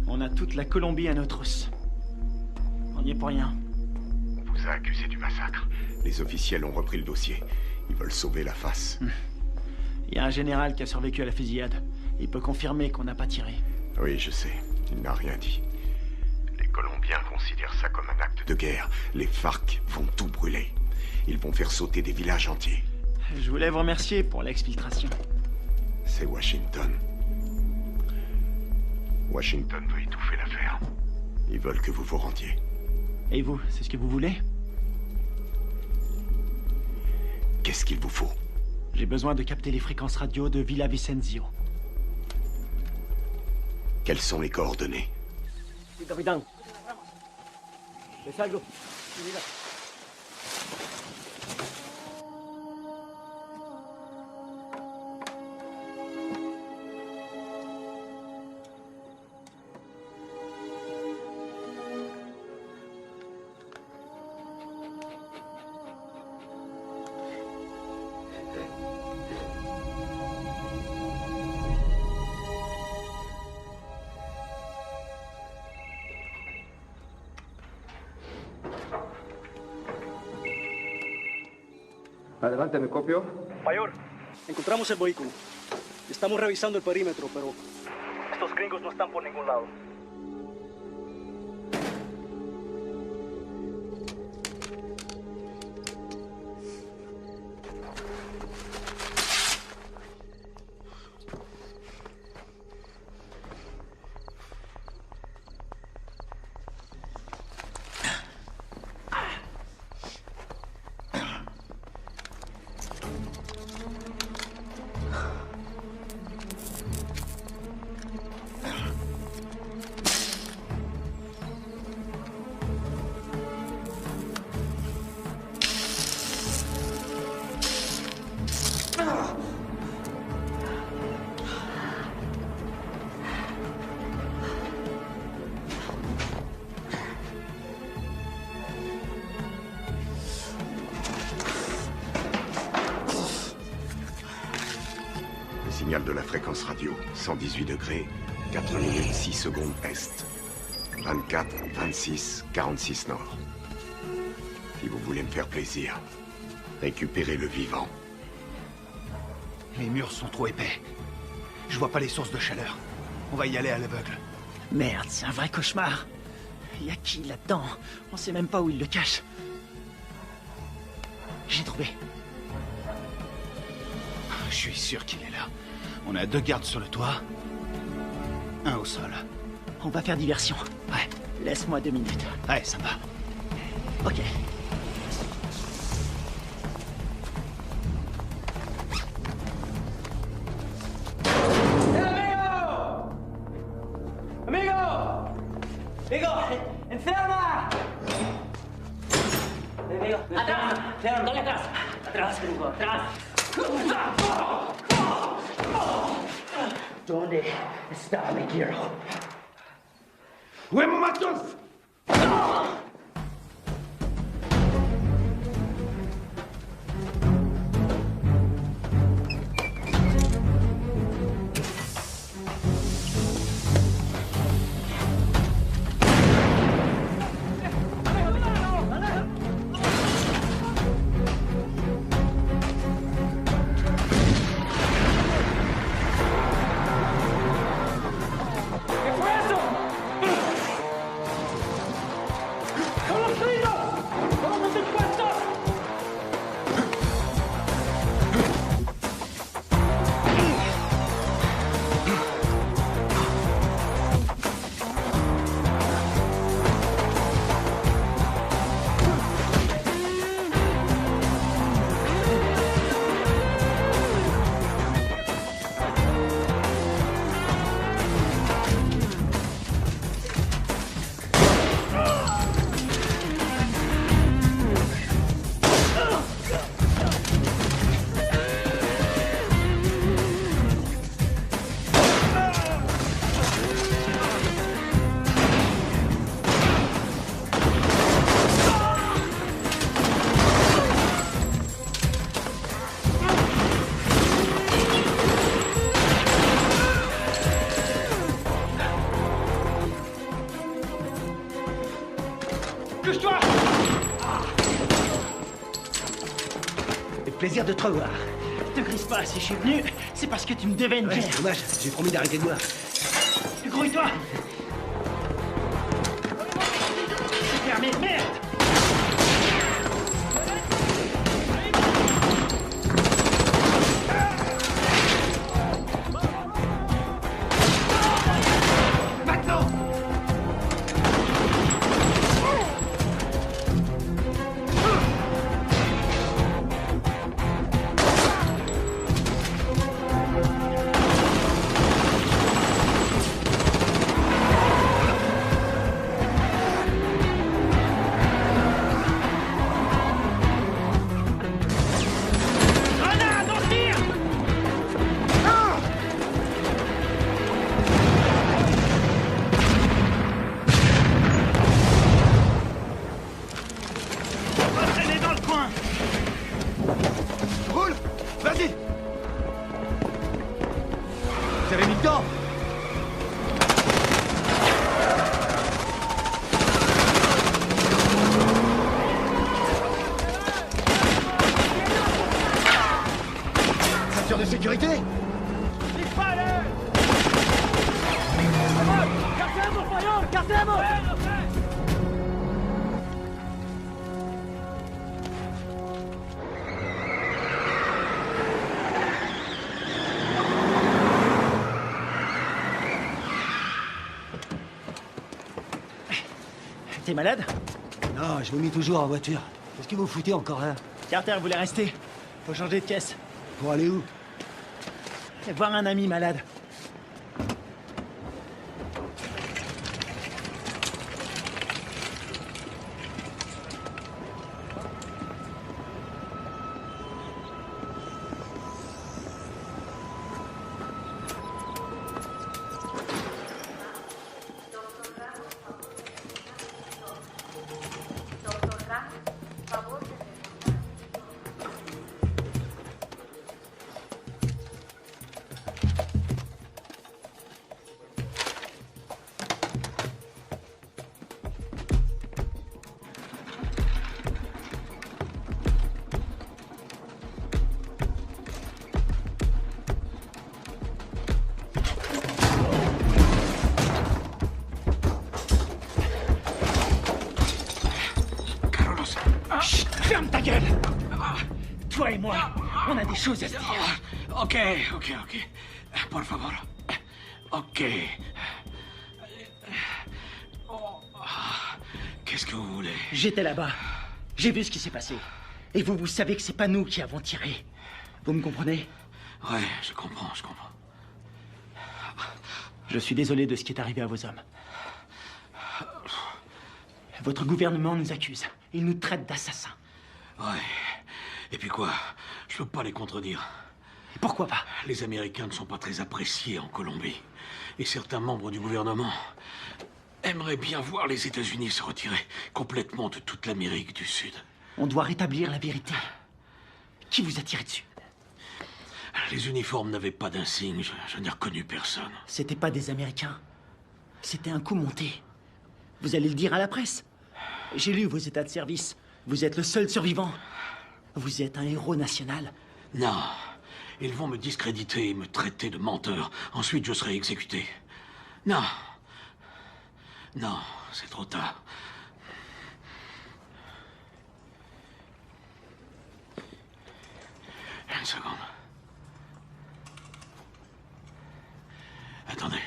On a toute la Colombie à nos trousses. On n'y est pour rien. On vous a accusé du massacre. Les officiels ont repris le dossier. Ils veulent sauver la face. Il y a un général qui a survécu à la fusillade. Il peut confirmer qu'on n'a pas tiré. Oui, je sais. Il n'a rien dit. Les Colombiens considèrent ça comme un acte de guerre. Les FARC vont tout brûler. Ils vont faire sauter des villages entiers. Je voulais vous remercier pour l'exfiltration. C'est Washington. Washington veut étouffer l'affaire. Ils veulent que vous vous rendiez. Et vous, c'est ce que vous voulez? Qu'est-ce qu'il vous faut? J'ai besoin de capter les fréquences radio de Villa Vicenzio. Quelles sont les coordonnées? Sí, capitán. ¿Le salgo? Mira. Adelante, ¿me copio? Mayor, encontramos el vehículo. Estamos revisando el perímetro, pero estos gringos no están por ningún lado. signal de la fréquence radio. 118 degrés, 4 minutes 6 secondes est. 24, 26, 46 nord. Si vous voulez me faire plaisir, récupérez le vivant. Les murs sont trop épais. Je vois pas les sources de chaleur. On va y aller à l'aveugle. Merde, c'est un vrai cauchemar. Y a qui là-dedans? On sait même pas où il le cache. J'ai trouvé. Je suis sûr qu'il est là. On a 2 gardes sur le toit. 1 au sol. On va faire diversion. Ouais. Laisse-moi 2 minutes. Ouais, ça va. Ok. ¡Amigo! ¡Enferma! Amigo, atrás, dale atrás. Atrás, amigo, atrás. ¿Dónde está mi hero? ¡Huemo matos! Plaisir de te revoir. Te grise pas, si je suis venu, c'est parce que tu me devais une bière. C'est dommage, j'ai promis d'arrêter de boire. Grouille-toi. C'est fermé, merde. De sécurité. T'es malade? Non, je vomis toujours en voiture. Qu'est-ce que vous foutez encore là? Carter voulait rester. Faut changer de caisse. Pour aller où? Voir un ami malade. Toi et moi, on a des choses à se dire. Ok. Por favor. Ok. Qu'est-ce que vous voulez? J'étais là-bas. J'ai vu ce qui s'est passé. Et vous savez que c'est pas nous qui avons tiré. Vous me comprenez? Ouais, je comprends. Je suis désolé de ce qui est arrivé à vos hommes. Votre gouvernement nous accuse. Il nous traite d'assassins. Ouais. Et puis quoi? Je peux pas les contredire. Et pourquoi pas? Les Américains ne sont pas très appréciés en Colombie. Et certains membres du gouvernement aimeraient bien voir les États-Unis se retirer complètement de toute l'Amérique du Sud. On doit rétablir la vérité. Qui vous a tiré dessus? Les uniformes n'avaient pas d'insigne. Je n'ai reconnu personne. C'était pas des Américains. C'était un coup monté. Vous allez le dire à la presse. J'ai lu vos états de service. Vous êtes le seul survivant. Vous êtes un héros national. Non. Ils vont me discréditer et me traiter de menteur. Ensuite, je serai exécuté. Non, c'est trop tard. Une seconde. Attendez.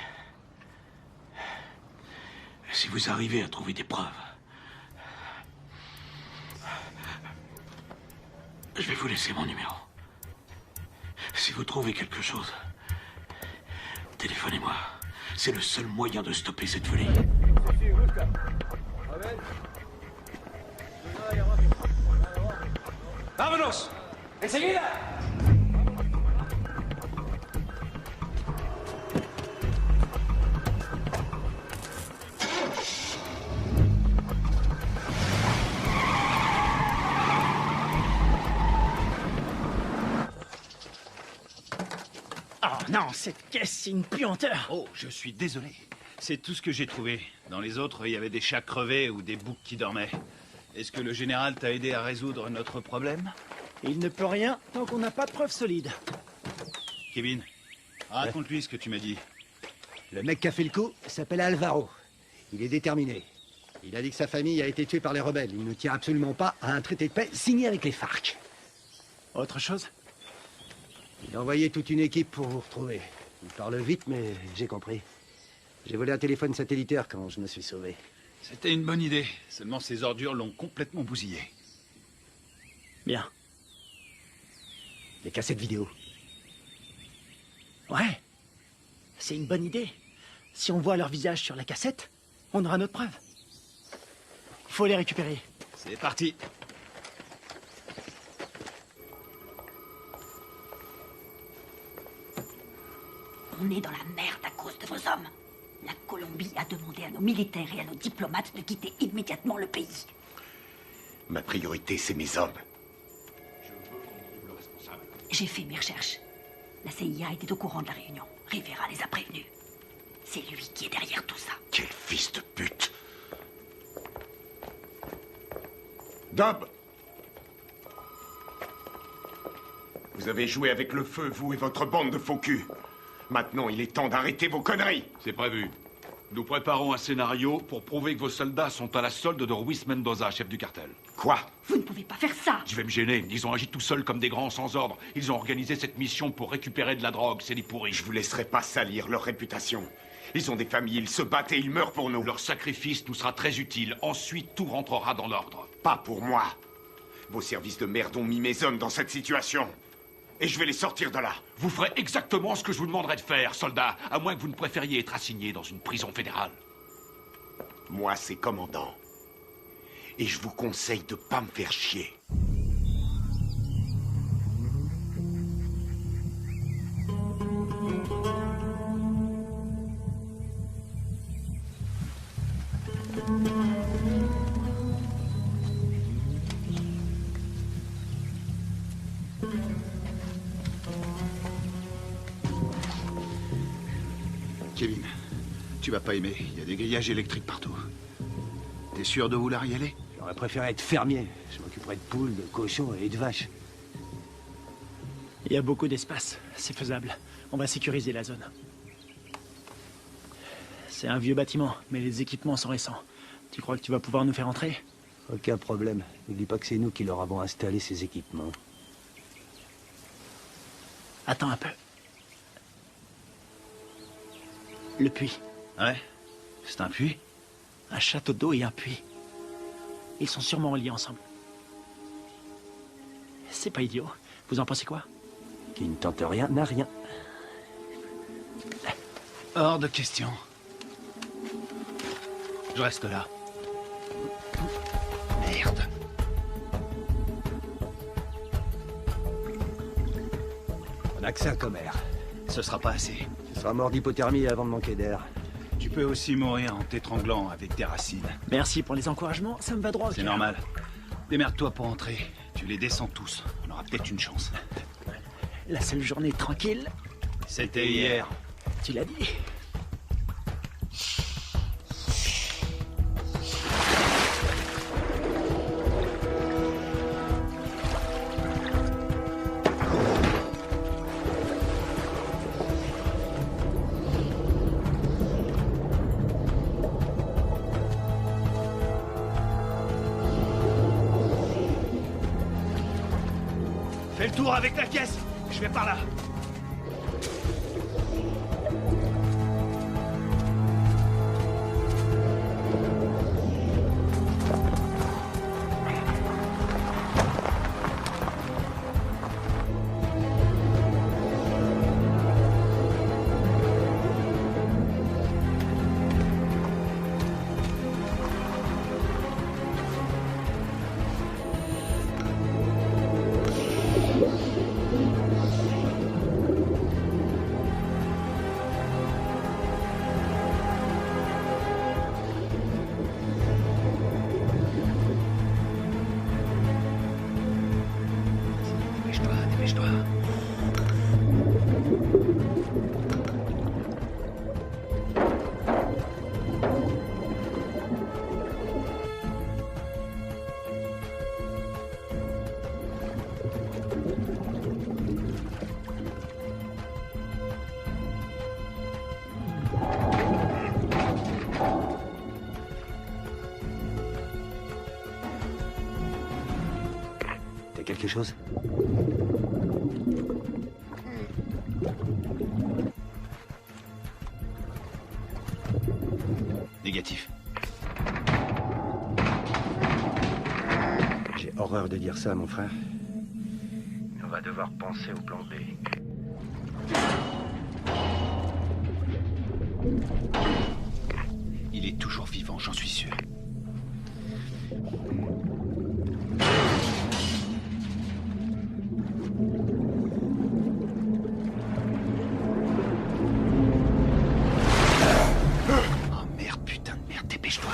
Si vous arrivez à trouver des preuves, je vais vous laisser mon numéro. Si vous trouvez quelque chose, téléphonez-moi. C'est le seul moyen de stopper cette folie. ¡Vámonos! ¡Enseguida! Non, cette caisse, c'est une puanteur. Oh, je suis désolé. C'est tout ce que j'ai trouvé. Dans les autres, il y avait des chats crevés ou des boucs qui dormaient. Est-ce que le général t'a aidé à résoudre notre problème? Il ne peut rien tant qu'on n'a pas de preuves solides. Kevin, raconte-lui ce que tu m'as dit. Le mec qui a fait le coup s'appelle Alvaro. Il est déterminé. Il a dit que sa famille a été tuée par les rebelles. Il ne tient absolument pas à un traité de paix signé avec les FARC. Autre chose? Il a envoyé toute une équipe pour vous retrouver. Il parle vite, mais j'ai compris. J'ai volé un téléphone satellitaire quand je me suis sauvé. C'était une bonne idée. Seulement ces ordures l'ont complètement bousillé. Bien. Les cassettes vidéo. Ouais. C'est une bonne idée. Si on voit leur visage sur la cassette, on aura notre preuve. Il faut les récupérer. C'est parti. On est dans la merde à cause de vos hommes. La Colombie a demandé à nos militaires et à nos diplomates de quitter immédiatement le pays. Ma priorité, c'est mes hommes. J'ai fait mes recherches. La CIA était au courant de la réunion. Rivera les a prévenus. C'est lui qui est derrière tout ça. Quel fils de pute! Dob! Vous avez joué avec le feu, vous et votre bande de faux culs. Maintenant, il est temps d'arrêter vos conneries. C'est prévu. Nous préparons un scénario pour prouver que vos soldats sont à la solde de Ruiz Mendoza, chef du cartel. Quoi? Vous ne pouvez pas faire ça. Je vais me gêner. Ils ont agi tout seuls comme des grands sans ordre. Ils ont organisé cette mission pour récupérer de la drogue. C'est des pourris. Je vous laisserai pas salir leur réputation. Ils ont des familles, ils se battent et ils meurent pour nous. Leur sacrifice nous sera très utile. Ensuite, tout rentrera dans l'ordre. Pas pour moi. Vos services de merde ont mis mes hommes dans cette situation. Et je vais les sortir de là. Vous ferez exactement ce que je vous demanderai de faire, soldat, à moins que vous ne préfériez être assigné dans une prison fédérale. Moi, c'est commandant. Et je vous conseille de pas me faire chier. Kevin, tu vas pas aimer. Il y a des grillages électriques partout. T'es sûr de vouloir y aller? J'aurais préféré être fermier. Je m'occuperais de poules, de cochons et de vaches. Il y a beaucoup d'espace. C'est faisable. On va sécuriser la zone. C'est un vieux bâtiment, mais les équipements sont récents. Tu crois que tu vas pouvoir nous faire entrer? Aucun problème. N'oublie pas que c'est nous qui leur avons installé ces équipements. Attends un peu. Le puits. Ouais? C'est un puits? Un château d'eau et un puits. Ils sont sûrement reliés ensemble. C'est pas idiot. Vous en pensez quoi? Qui ne tente rien n'a rien. Hors de question. Je reste là. Merde. On a que ça comme air. Ce sera pas assez. Tu seras mort d'hypothermie avant de manquer d'air. Tu peux aussi mourir en t'étranglant avec des racines. Merci pour les encouragements, ça me va droit au C'est cœur. normal. Démerde-toi pour entrer. Tu les descends tous. On aura peut-être une chance. La seule journée tranquille, C'était hier. tu l'as dit. Fais le tour avec la caisse. Je vais par là. Dépêche-toi, dépêche-toi. T'as quelque chose? Négatif. J'ai horreur de dire ça, mon frère. On va devoir penser au plan B. Il est toujours vivant, j'en suis sûr. Oh merde, putain de merde, dépêche-toi.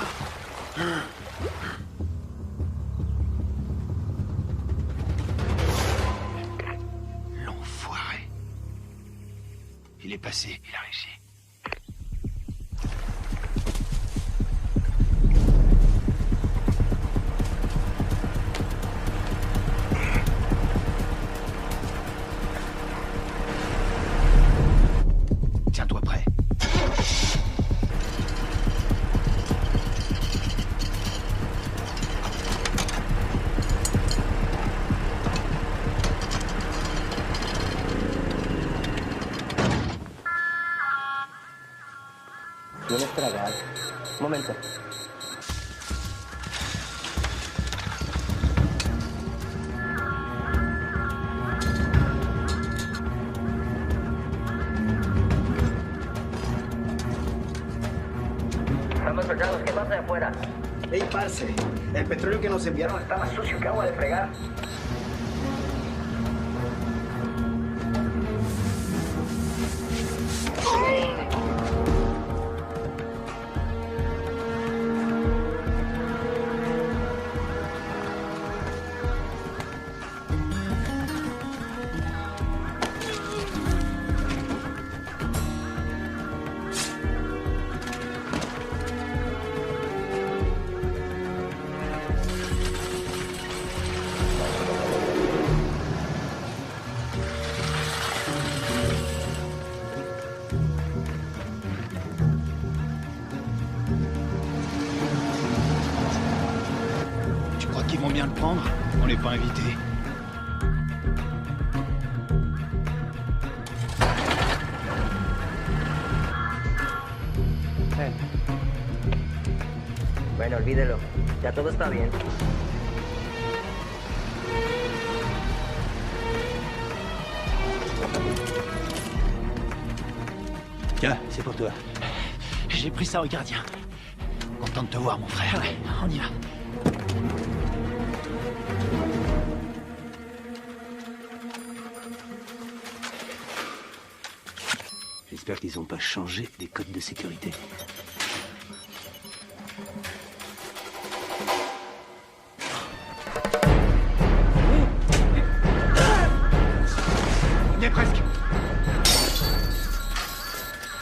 L'enfoiré. Il est passé, il a réussi. Tiens-toi prêt. ¿Tienes tragar? Un momento. Estamos soldados, ¿qué pasa de afuera? Ey, parce, el petróleo que nos enviaron está más sucio que agua de fregar. Tu crois qu'ils vont bien le prendre? On n'est pas invités. Bueno, olvídelo. Ya todo está bien. Tiens, c'est pour toi. J'ai pris ça au gardien. Content de te voir, mon frère. Ouais, on y va. J'espère qu'ils n'ont pas changé les codes de sécurité. On y est presque.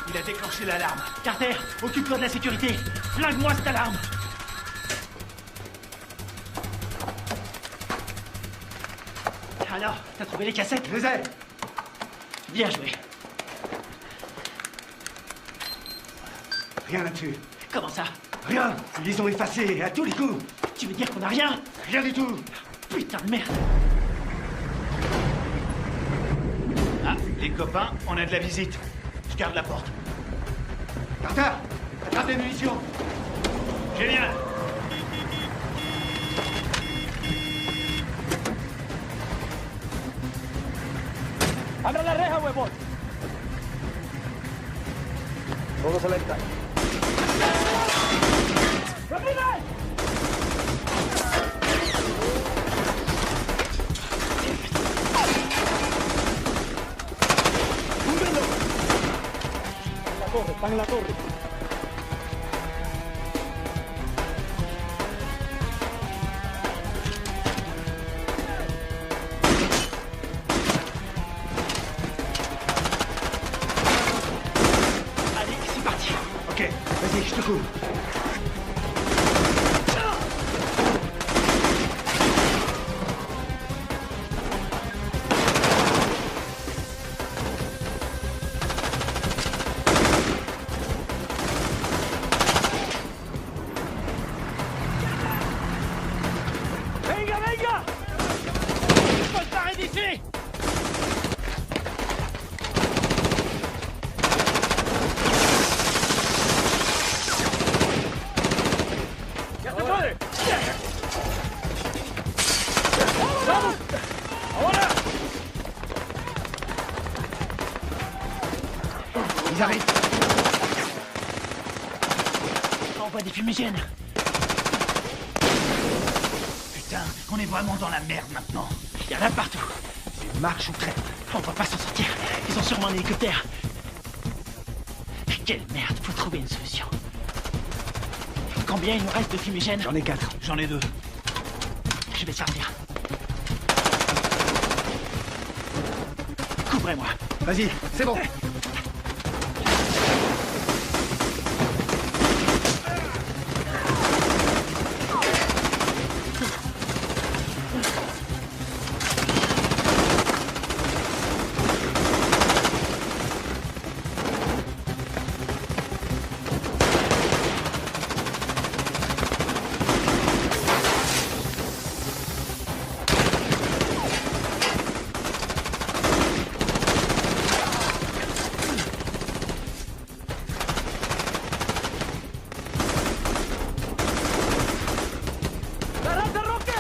Il a déclenché l'alarme. Carter, occupe-toi de la sécurité. Flingue-moi cette alarme. Alors, t'as trouvé les cassettes? Je les ai. Bien joué. Rien là-dessus. Comment ça? Rien. Ils les ont effacés à tous les coups. Tu veux dire qu'on a rien? Rien du tout. Putain de merde. Ah, les copains, on a de la visite. Je garde la porte. Carter, attrape les munitions. Génial. ¡Abra la reja, huevón! Todo selecta. ¡Rápido! ¡Húndelo! Están en la torre. Ok, vas-y, je te couvre. Venga, venga! Faut se barrer d'ici! ¡Vamos! ¡Ahora! Ils arrivent. Envoie des fumigènes. Putain, on est vraiment dans la merde maintenant. Il y en a partout. Marche ou crève. On va pas s'en sortir. Ils ont sûrement un hélicoptère. Quelle merde, faut trouver une solution. Combien il nous reste de fumigènes? J'en ai 4. J'en ai 2. Je vais servir. Couvrez-moi. Vas-y, c'est bon. ¡Adelante, Roque!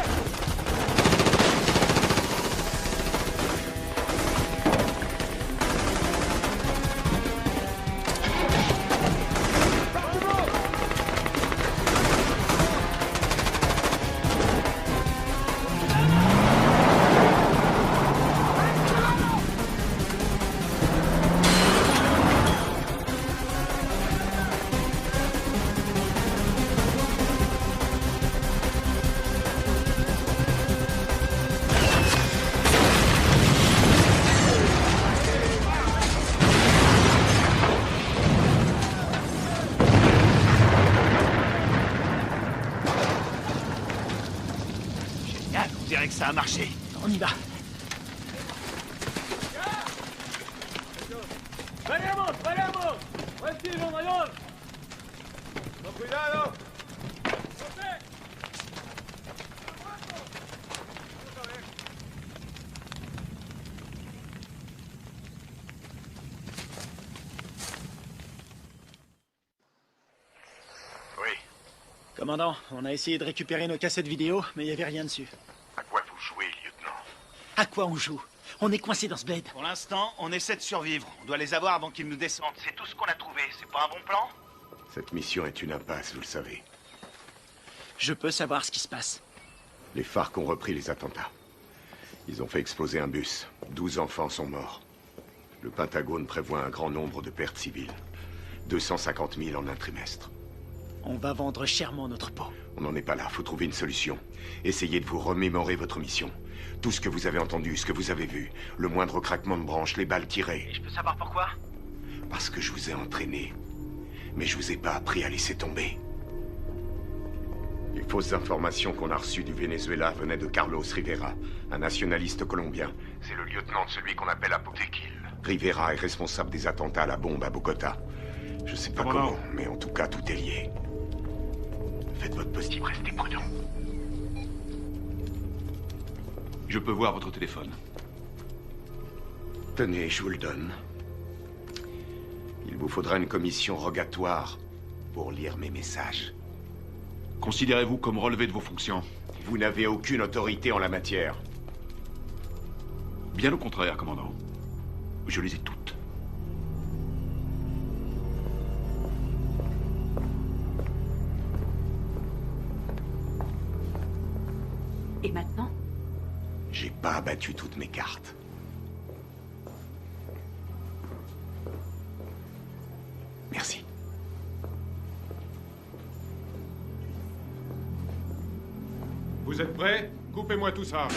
Génial, on dirait que ça a marché. On y va. ¡Venemos, venemos! ¡Buen tiro, mayor! ¡Con cuidado! Commandant, on a essayé de récupérer nos cassettes vidéo, mais il n'y avait rien dessus. À quoi vous jouez, lieutenant? À quoi on joue? On est coincé dans ce bled. Pour l'instant, on essaie de survivre. On doit les avoir avant qu'ils nous descendent. C'est tout ce qu'on a trouvé. C'est pas un bon plan? Cette mission est une impasse, vous le savez. Je peux savoir ce qui se passe. Les FARC ont repris les attentats. Ils ont fait exploser un bus. 12 enfants sont morts. Le Pentagone prévoit un grand nombre de pertes civiles. 250 000 en un trimestre. On va vendre chèrement notre peau. On n'en est pas là, faut trouver une solution. Essayez de vous remémorer votre mission. Tout ce que vous avez entendu, ce que vous avez vu. Le moindre craquement de branche, les balles tirées. Et je peux savoir pourquoi? Parce que je vous ai entraîné. Mais je vous ai pas appris à laisser tomber. Les fausses informations qu'on a reçues du Venezuela venaient de Carlos Rivera, un nationaliste colombien. C'est le lieutenant de celui qu'on appelle Apotequil. Rivera est responsable des attentats à la bombe à Bogota. Je sais pas comment, mais en tout cas, tout est lié. Faites votre possible, restez prudent. Je peux voir votre téléphone. Tenez, je vous le donne. Il vous faudra une commission rogatoire pour lire mes messages. Considérez-vous comme relevé de vos fonctions? Vous n'avez aucune autorité en la matière. Bien au contraire, commandant. Je les ai toutes. Et maintenant? J'ai pas abattu toutes mes cartes. Merci. Vous êtes prêts? Coupez-moi tout ça.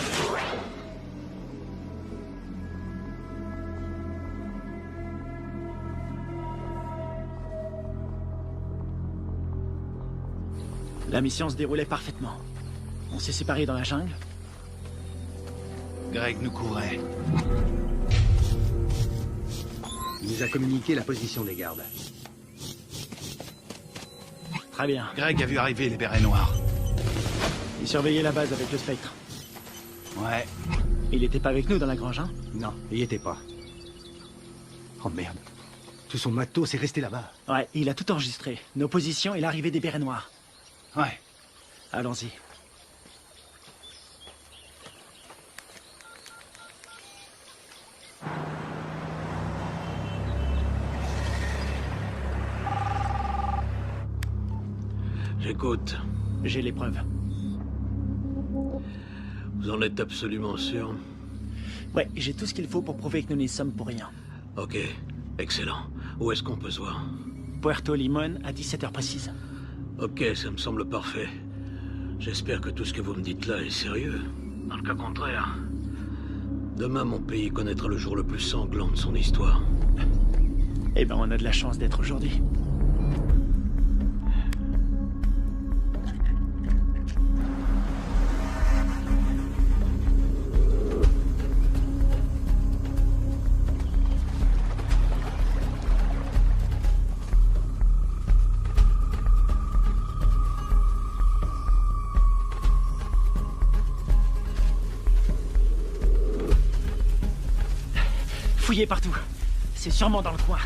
La mission se déroulait parfaitement. On s'est séparés dans la jungle. Greg nous couvrait. Il nous a communiqué la position des gardes. Très bien. Greg a vu arriver les bérets noirs. Il surveillait la base avec le Spectre. Ouais. Il était pas avec nous dans la grange, hein? Non, il y était pas. Oh merde. Tout son matos est resté là-bas. Ouais, il a tout enregistré. Nos positions et l'arrivée des bérets noirs. Ouais. Allons-y. J'écoute. J'ai les preuves. Vous en êtes absolument sûr? Ouais, j'ai tout ce qu'il faut pour prouver que nous n'y sommes pour rien. Ok, excellent. Où est-ce qu'on peut se voir? Puerto Limón à 17h précise. Ok, ça me semble parfait. J'espère que tout ce que vous me dites là est sérieux. Dans le cas contraire, demain mon pays connaîtra le jour le plus sanglant de son histoire. Eh ben, on a de la chance d'être aujourd'hui. Fouillez partout. C'est sûrement dans le coin.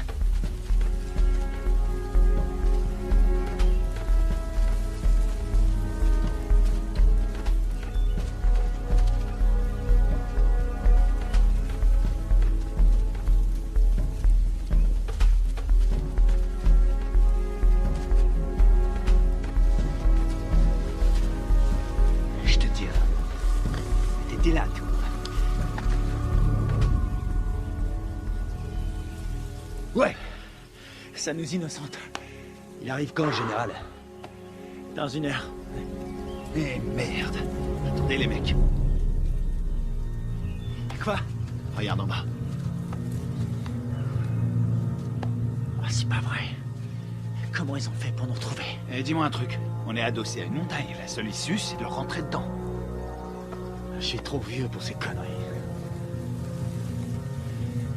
Je te tiens. T'étais là, toi. Ouais. Ça nous innocente. Il arrive quand, général? Dans 1 heure. Eh merde. Attendez les mecs. Quoi? Regarde en bas. Ah, c'est pas vrai. Comment ils ont fait pour nous retrouver? Eh, dis-moi un truc. On est adossé à une montagne. La seule issue, c'est de rentrer dedans. Je suis trop vieux pour ces conneries.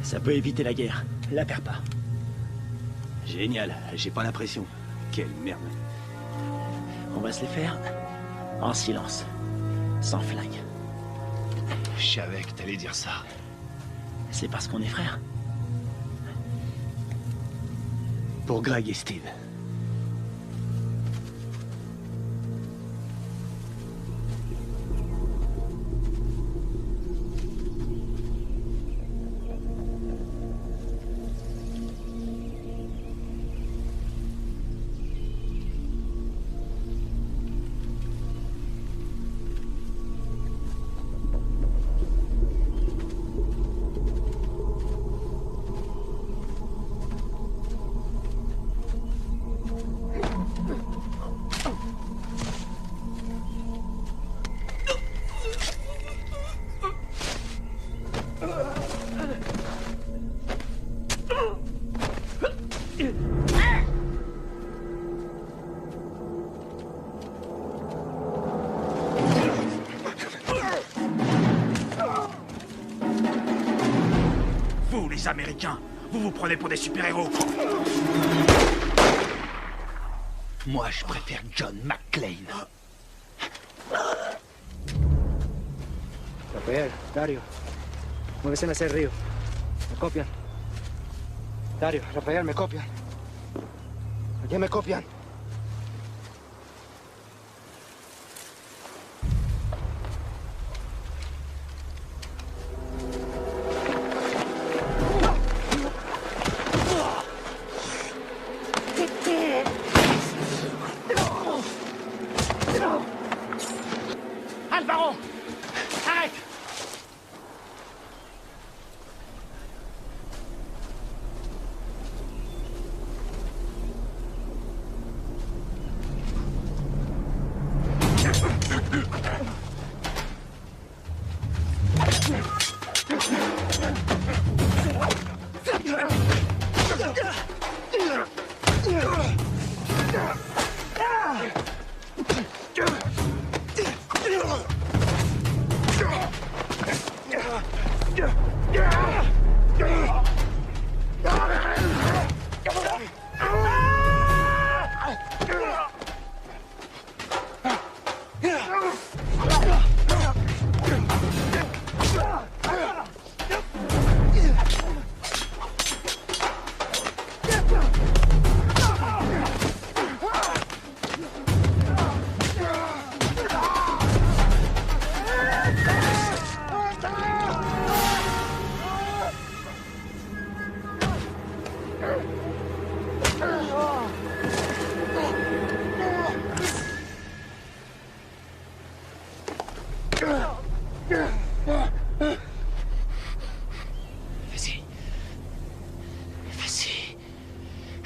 Ça peut éviter la guerre. La perds pas. Génial. J'ai pas l'impression. Quelle merde. On va se les faire en silence. Sans flingue. Je savais que t'allais dire ça. C'est parce qu'on est frères. Pour Greg et Steve. les Américains. Vous vous prenez pour des super-héros. Moi, je préfère John McClane. Rafael, Dario, muévese hacia el río. Me copian. Dario, Rafael, me copian. Aquí me copian. Alvaro! Arrête!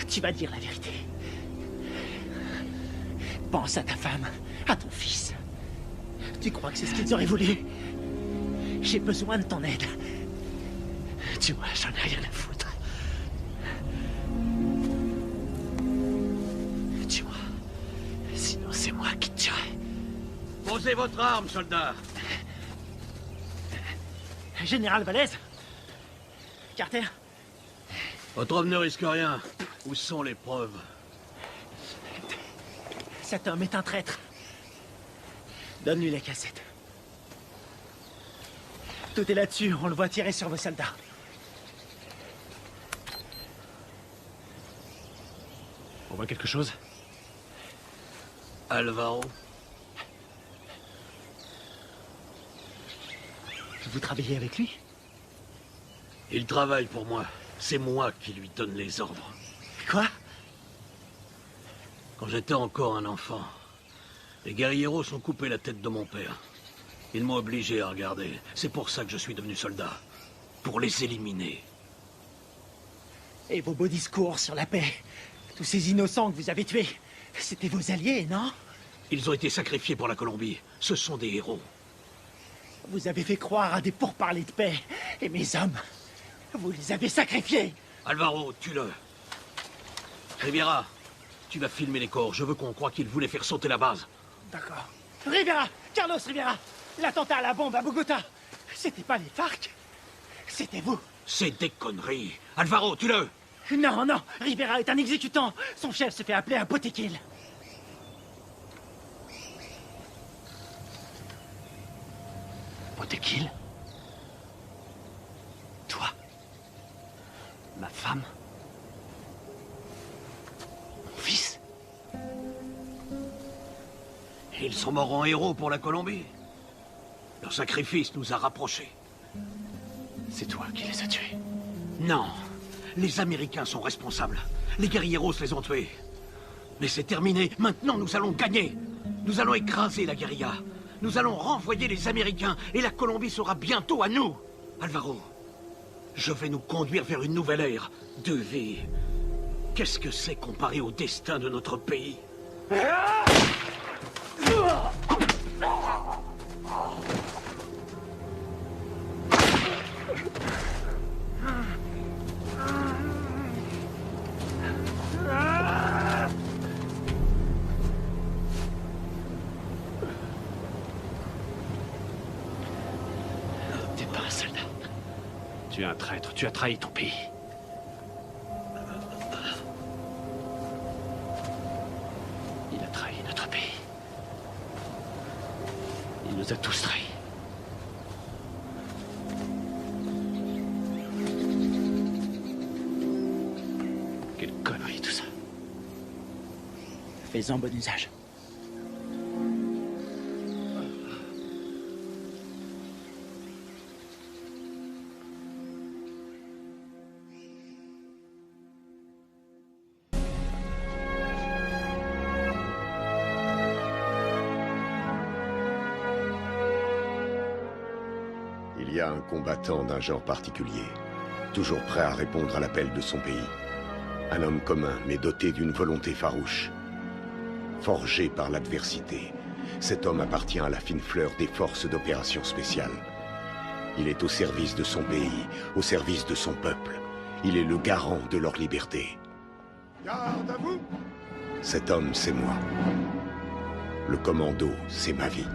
Tu vas dire la vérité. Pense à ta femme, à ton fils. Tu crois que c'est ce qu'ils auraient voulu? J'ai besoin de ton aide. Tu vois, j'en ai rien à foutre. Tu vois, sinon c'est moi qui te tuerai. Posez votre arme, soldat. Général Valez? Carter? Votre homme ne risque rien. Où sont les preuves? Cet homme est un traître. Donne-lui les cassettes. Tout est là-dessus, on le voit tirer sur vos soldats. On voit quelque chose? Alvaro? Vous travaillez avec lui? Il travaille pour moi. C'est moi qui lui donne les ordres. Quoi? Quand j'étais encore un enfant, les guerrieros ont coupé la tête de mon père. Ils m'ont obligé à regarder. C'est pour ça que je suis devenu soldat. Pour les éliminer. Et vos beaux discours sur la paix, tous ces innocents que vous avez tués, c'était vos alliés, non? Ils ont été sacrifiés pour la Colombie. Ce sont des héros. Vous avez fait croire à des pourparlers de paix. Et mes hommes, vous les avez sacrifiés. Alvaro, tue-le. Rivera, tu vas filmer les corps. Je veux qu'on croie qu'ils voulaient faire sauter la base. D'accord. Rivera! Carlos Rivera! L'attentat à la bombe à Bogota! C'était pas les FARC? C'était vous! C'est des conneries! Alvaro, tue-le! Non, non! Rivera est un exécutant! Son chef se fait appeler un Botequil! Botequil? Toi? Ma femme? Mon fils? Ils sont morts en héros pour la Colombie. Leur sacrifice nous a rapprochés. C'est toi qui les as tués? Non. Les Américains sont responsables. Les guerrieros les ont tués. Mais c'est terminé. Maintenant, nous allons gagner. Nous allons écraser la guérilla. Nous allons renvoyer les Américains et la Colombie sera bientôt à nous. Alvaro, je vais nous conduire vers une nouvelle ère de vie. Qu'est-ce que c'est comparé au destin de notre pays? T'es pas un soldat. Tu Tu es un traître, tu as trahi ton pays. Il a trahi notre pays. Il nous a tous trahis. Quelle connerie tout ça. Fais-en bon usage. Il y a un combattant d'un genre particulier, toujours prêt à répondre à l'appel de son pays. Un homme commun, mais doté d'une volonté farouche. Forgé par l'adversité, cet homme appartient à la fine fleur des forces d'opération spéciales. Il est au service de son pays, au service de son peuple. Il est le garant de leur liberté. Garde à vous! Cet homme, c'est moi. Le commando, c'est ma vie.